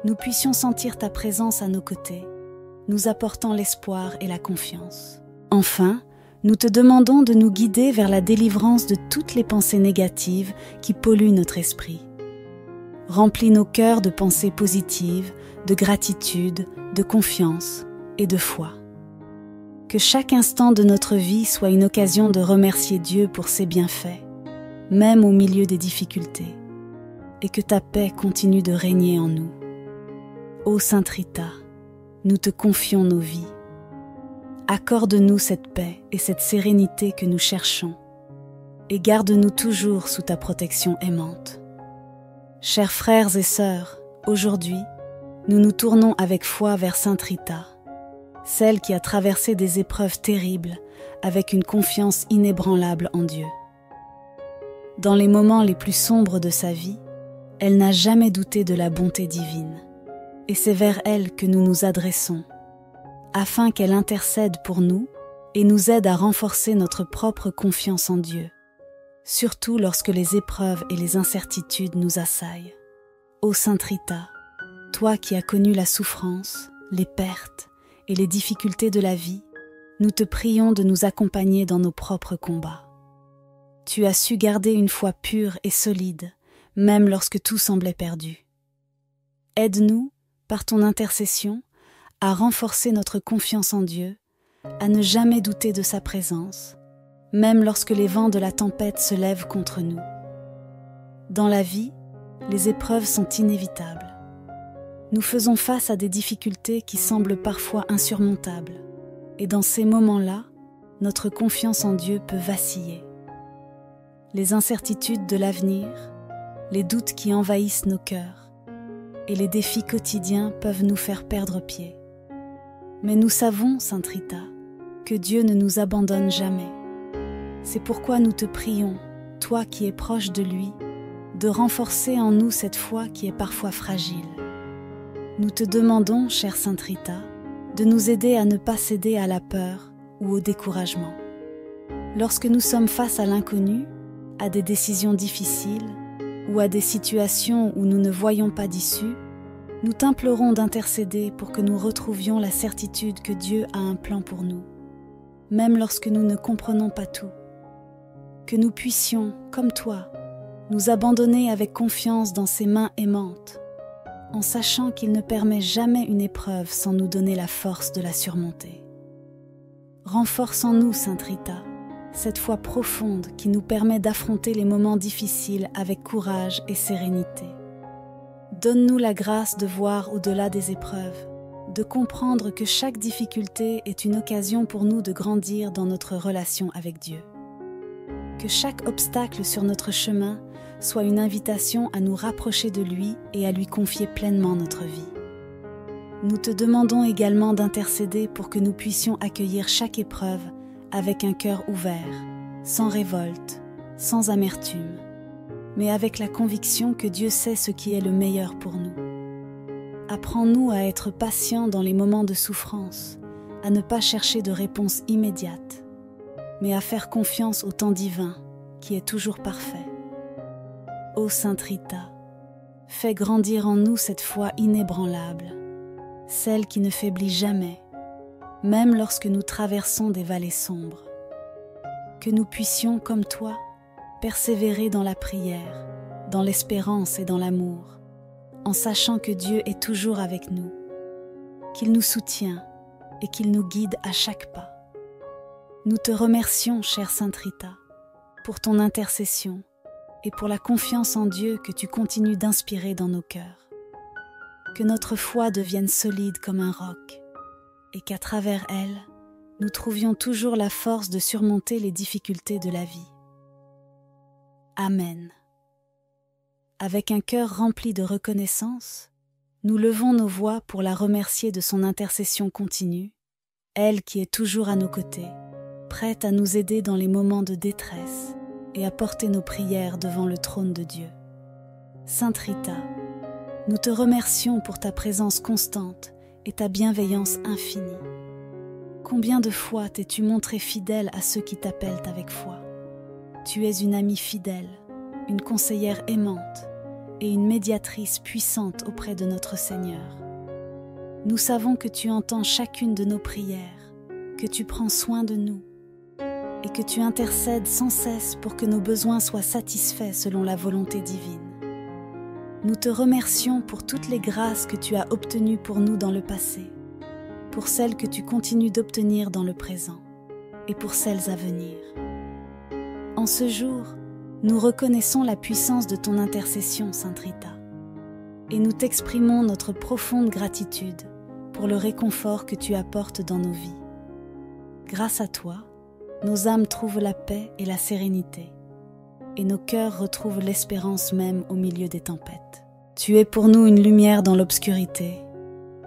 nous puissions sentir ta présence à nos côtés, nous apportant l'espoir et la confiance. Enfin, nous te demandons de nous guider vers la délivrance de toutes les pensées négatives qui polluent notre esprit. Remplis nos cœurs de pensées positives, de gratitude, de confiance et de foi. Que chaque instant de notre vie soit une occasion de remercier Dieu pour ses bienfaits, même au milieu des difficultés, et que ta paix continue de régner en nous. Ô Sainte Rita, nous te confions nos vies. Accorde-nous cette paix et cette sérénité que nous cherchons, et garde-nous toujours sous ta protection aimante. Chers frères et sœurs, aujourd'hui, nous nous tournons avec foi vers Sainte Rita, celle qui a traversé des épreuves terribles avec une confiance inébranlable en Dieu. Dans les moments les plus sombres de sa vie, elle n'a jamais douté de la bonté divine, et c'est vers elle que nous nous adressons, afin qu'elle intercède pour nous et nous aide à renforcer notre propre confiance en Dieu, surtout lorsque les épreuves et les incertitudes nous assaillent. Ô Sainte Rita, toi qui as connu la souffrance, les pertes et les difficultés de la vie, nous te prions de nous accompagner dans nos propres combats. Tu as su garder une foi pure et solide, même lorsque tout semblait perdu. Aide-nous, par ton intercession, à renforcer notre confiance en Dieu, à ne jamais douter de sa présence, même lorsque les vents de la tempête se lèvent contre nous. Dans la vie, les épreuves sont inévitables. Nous faisons face à des difficultés qui semblent parfois insurmontables, et dans ces moments-là, notre confiance en Dieu peut vaciller. Les incertitudes de l'avenir, les doutes qui envahissent nos cœurs, et les défis quotidiens peuvent nous faire perdre pied. Mais nous savons, Sainte Rita, que Dieu ne nous abandonne jamais. C'est pourquoi nous te prions, toi qui es proche de lui, de renforcer en nous cette foi qui est parfois fragile. Nous te demandons, chère Sainte Rita, de nous aider à ne pas céder à la peur ou au découragement. Lorsque nous sommes face à l'inconnu, à des décisions difficiles ou à des situations où nous ne voyons pas d'issue, nous t'implorons d'intercéder pour que nous retrouvions la certitude que Dieu a un plan pour nous, même lorsque nous ne comprenons pas tout. Que nous puissions, comme toi, nous abandonner avec confiance dans ses mains aimantes, en sachant qu'il ne permet jamais une épreuve sans nous donner la force de la surmonter. Renforce en nous, Sainte Rita, cette foi profonde qui nous permet d'affronter les moments difficiles avec courage et sérénité. Donne-nous la grâce de voir au-delà des épreuves, de comprendre que chaque difficulté est une occasion pour nous de grandir dans notre relation avec Dieu. Que chaque obstacle sur notre chemin soit une invitation à nous rapprocher de lui et à lui confier pleinement notre vie. Nous te demandons également d'intercéder pour que nous puissions accueillir chaque épreuve avec un cœur ouvert, sans révolte, sans amertume, mais avec la conviction que Dieu sait ce qui est le meilleur pour nous. Apprends-nous à être patients dans les moments de souffrance, à ne pas chercher de réponse immédiate, mais à faire confiance au temps divin qui est toujours parfait. Ô Sainte Rita, fais grandir en nous cette foi inébranlable, celle qui ne faiblit jamais, même lorsque nous traversons des vallées sombres. Que nous puissions, comme toi, persévérer dans la prière, dans l'espérance et dans l'amour, en sachant que Dieu est toujours avec nous, qu'il nous soutient et qu'il nous guide à chaque pas. Nous te remercions, chère Sainte Rita, pour ton intercession et pour la confiance en Dieu que tu continues d'inspirer dans nos cœurs. Que notre foi devienne solide comme un roc et qu'à travers elle, nous trouvions toujours la force de surmonter les difficultés de la vie. Amen. Avec un cœur rempli de reconnaissance, nous levons nos voix pour la remercier de son intercession continue, elle qui est toujours à nos côtés, prête à nous aider dans les moments de détresse et à porter nos prières devant le trône de Dieu. Sainte Rita, nous te remercions pour ta présence constante et ta bienveillance infinie. Combien de fois t'es-tu montrée fidèle à ceux qui t'appellent avec foi? Tu es une amie fidèle, une conseillère aimante et une médiatrice puissante auprès de notre Seigneur. Nous savons que tu entends chacune de nos prières, que tu prends soin de nous et que tu intercèdes sans cesse pour que nos besoins soient satisfaits selon la volonté divine. Nous te remercions pour toutes les grâces que tu as obtenues pour nous dans le passé, pour celles que tu continues d'obtenir dans le présent et pour celles à venir. En ce jour, nous reconnaissons la puissance de ton intercession, Sainte Rita, et nous t'exprimons notre profonde gratitude pour le réconfort que tu apportes dans nos vies. Grâce à toi, nos âmes trouvent la paix et la sérénité, et nos cœurs retrouvent l'espérance même au milieu des tempêtes. Tu es pour nous une lumière dans l'obscurité,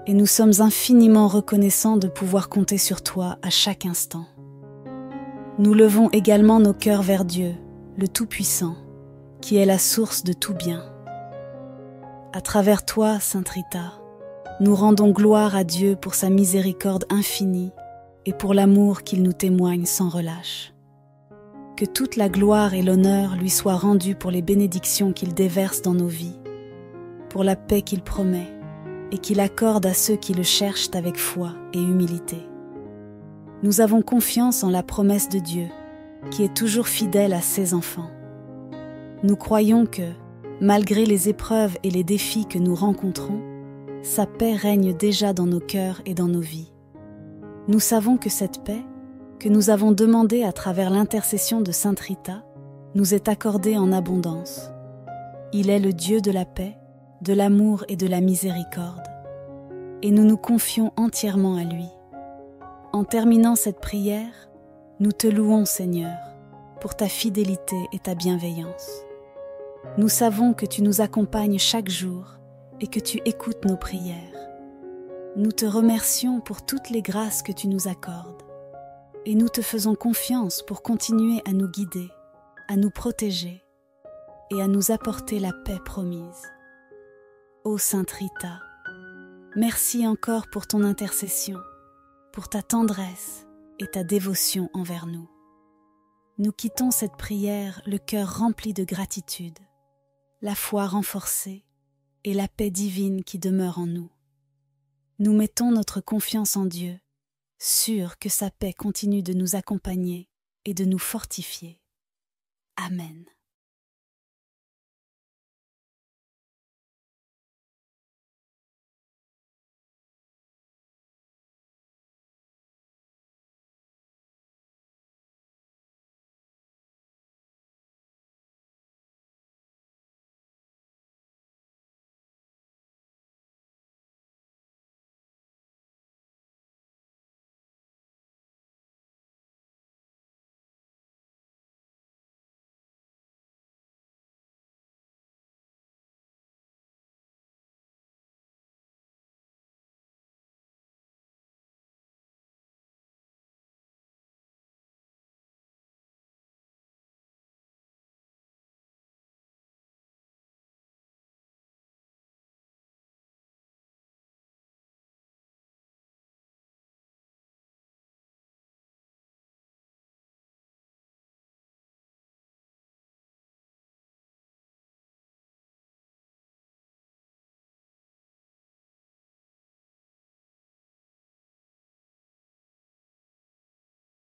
et nous sommes infiniment reconnaissants de pouvoir compter sur toi à chaque instant. Nous levons également nos cœurs vers Dieu, le Tout-Puissant, qui est la source de tout bien. À travers toi, Sainte Rita, nous rendons gloire à Dieu pour sa miséricorde infinie et pour l'amour qu'il nous témoigne sans relâche. Que toute la gloire et l'honneur lui soient rendus pour les bénédictions qu'il déverse dans nos vies, pour la paix qu'il promet et qu'il accorde à ceux qui le cherchent avec foi et humilité. Nous avons confiance en la promesse de Dieu, qui est toujours fidèle à ses enfants. Nous croyons que, malgré les épreuves et les défis que nous rencontrons, sa paix règne déjà dans nos cœurs et dans nos vies. Nous savons que cette paix, que nous avons demandée à travers l'intercession de Sainte Rita, nous est accordée en abondance. Il est le Dieu de la paix, de l'amour et de la miséricorde, et nous nous confions entièrement à lui. En terminant cette prière, nous te louons, Seigneur, pour ta fidélité et ta bienveillance. Nous savons que tu nous accompagnes chaque jour et que tu écoutes nos prières. Nous te remercions pour toutes les grâces que tu nous accordes et nous te faisons confiance pour continuer à nous guider, à nous protéger et à nous apporter la paix promise. Ô Sainte Rita, merci encore pour ton intercession, pour ta tendresse et ta dévotion envers nous. Nous quittons cette prière le cœur rempli de gratitude, la foi renforcée et la paix divine qui demeure en nous. Nous mettons notre confiance en Dieu, sûrs que sa paix continue de nous accompagner et de nous fortifier. Amen.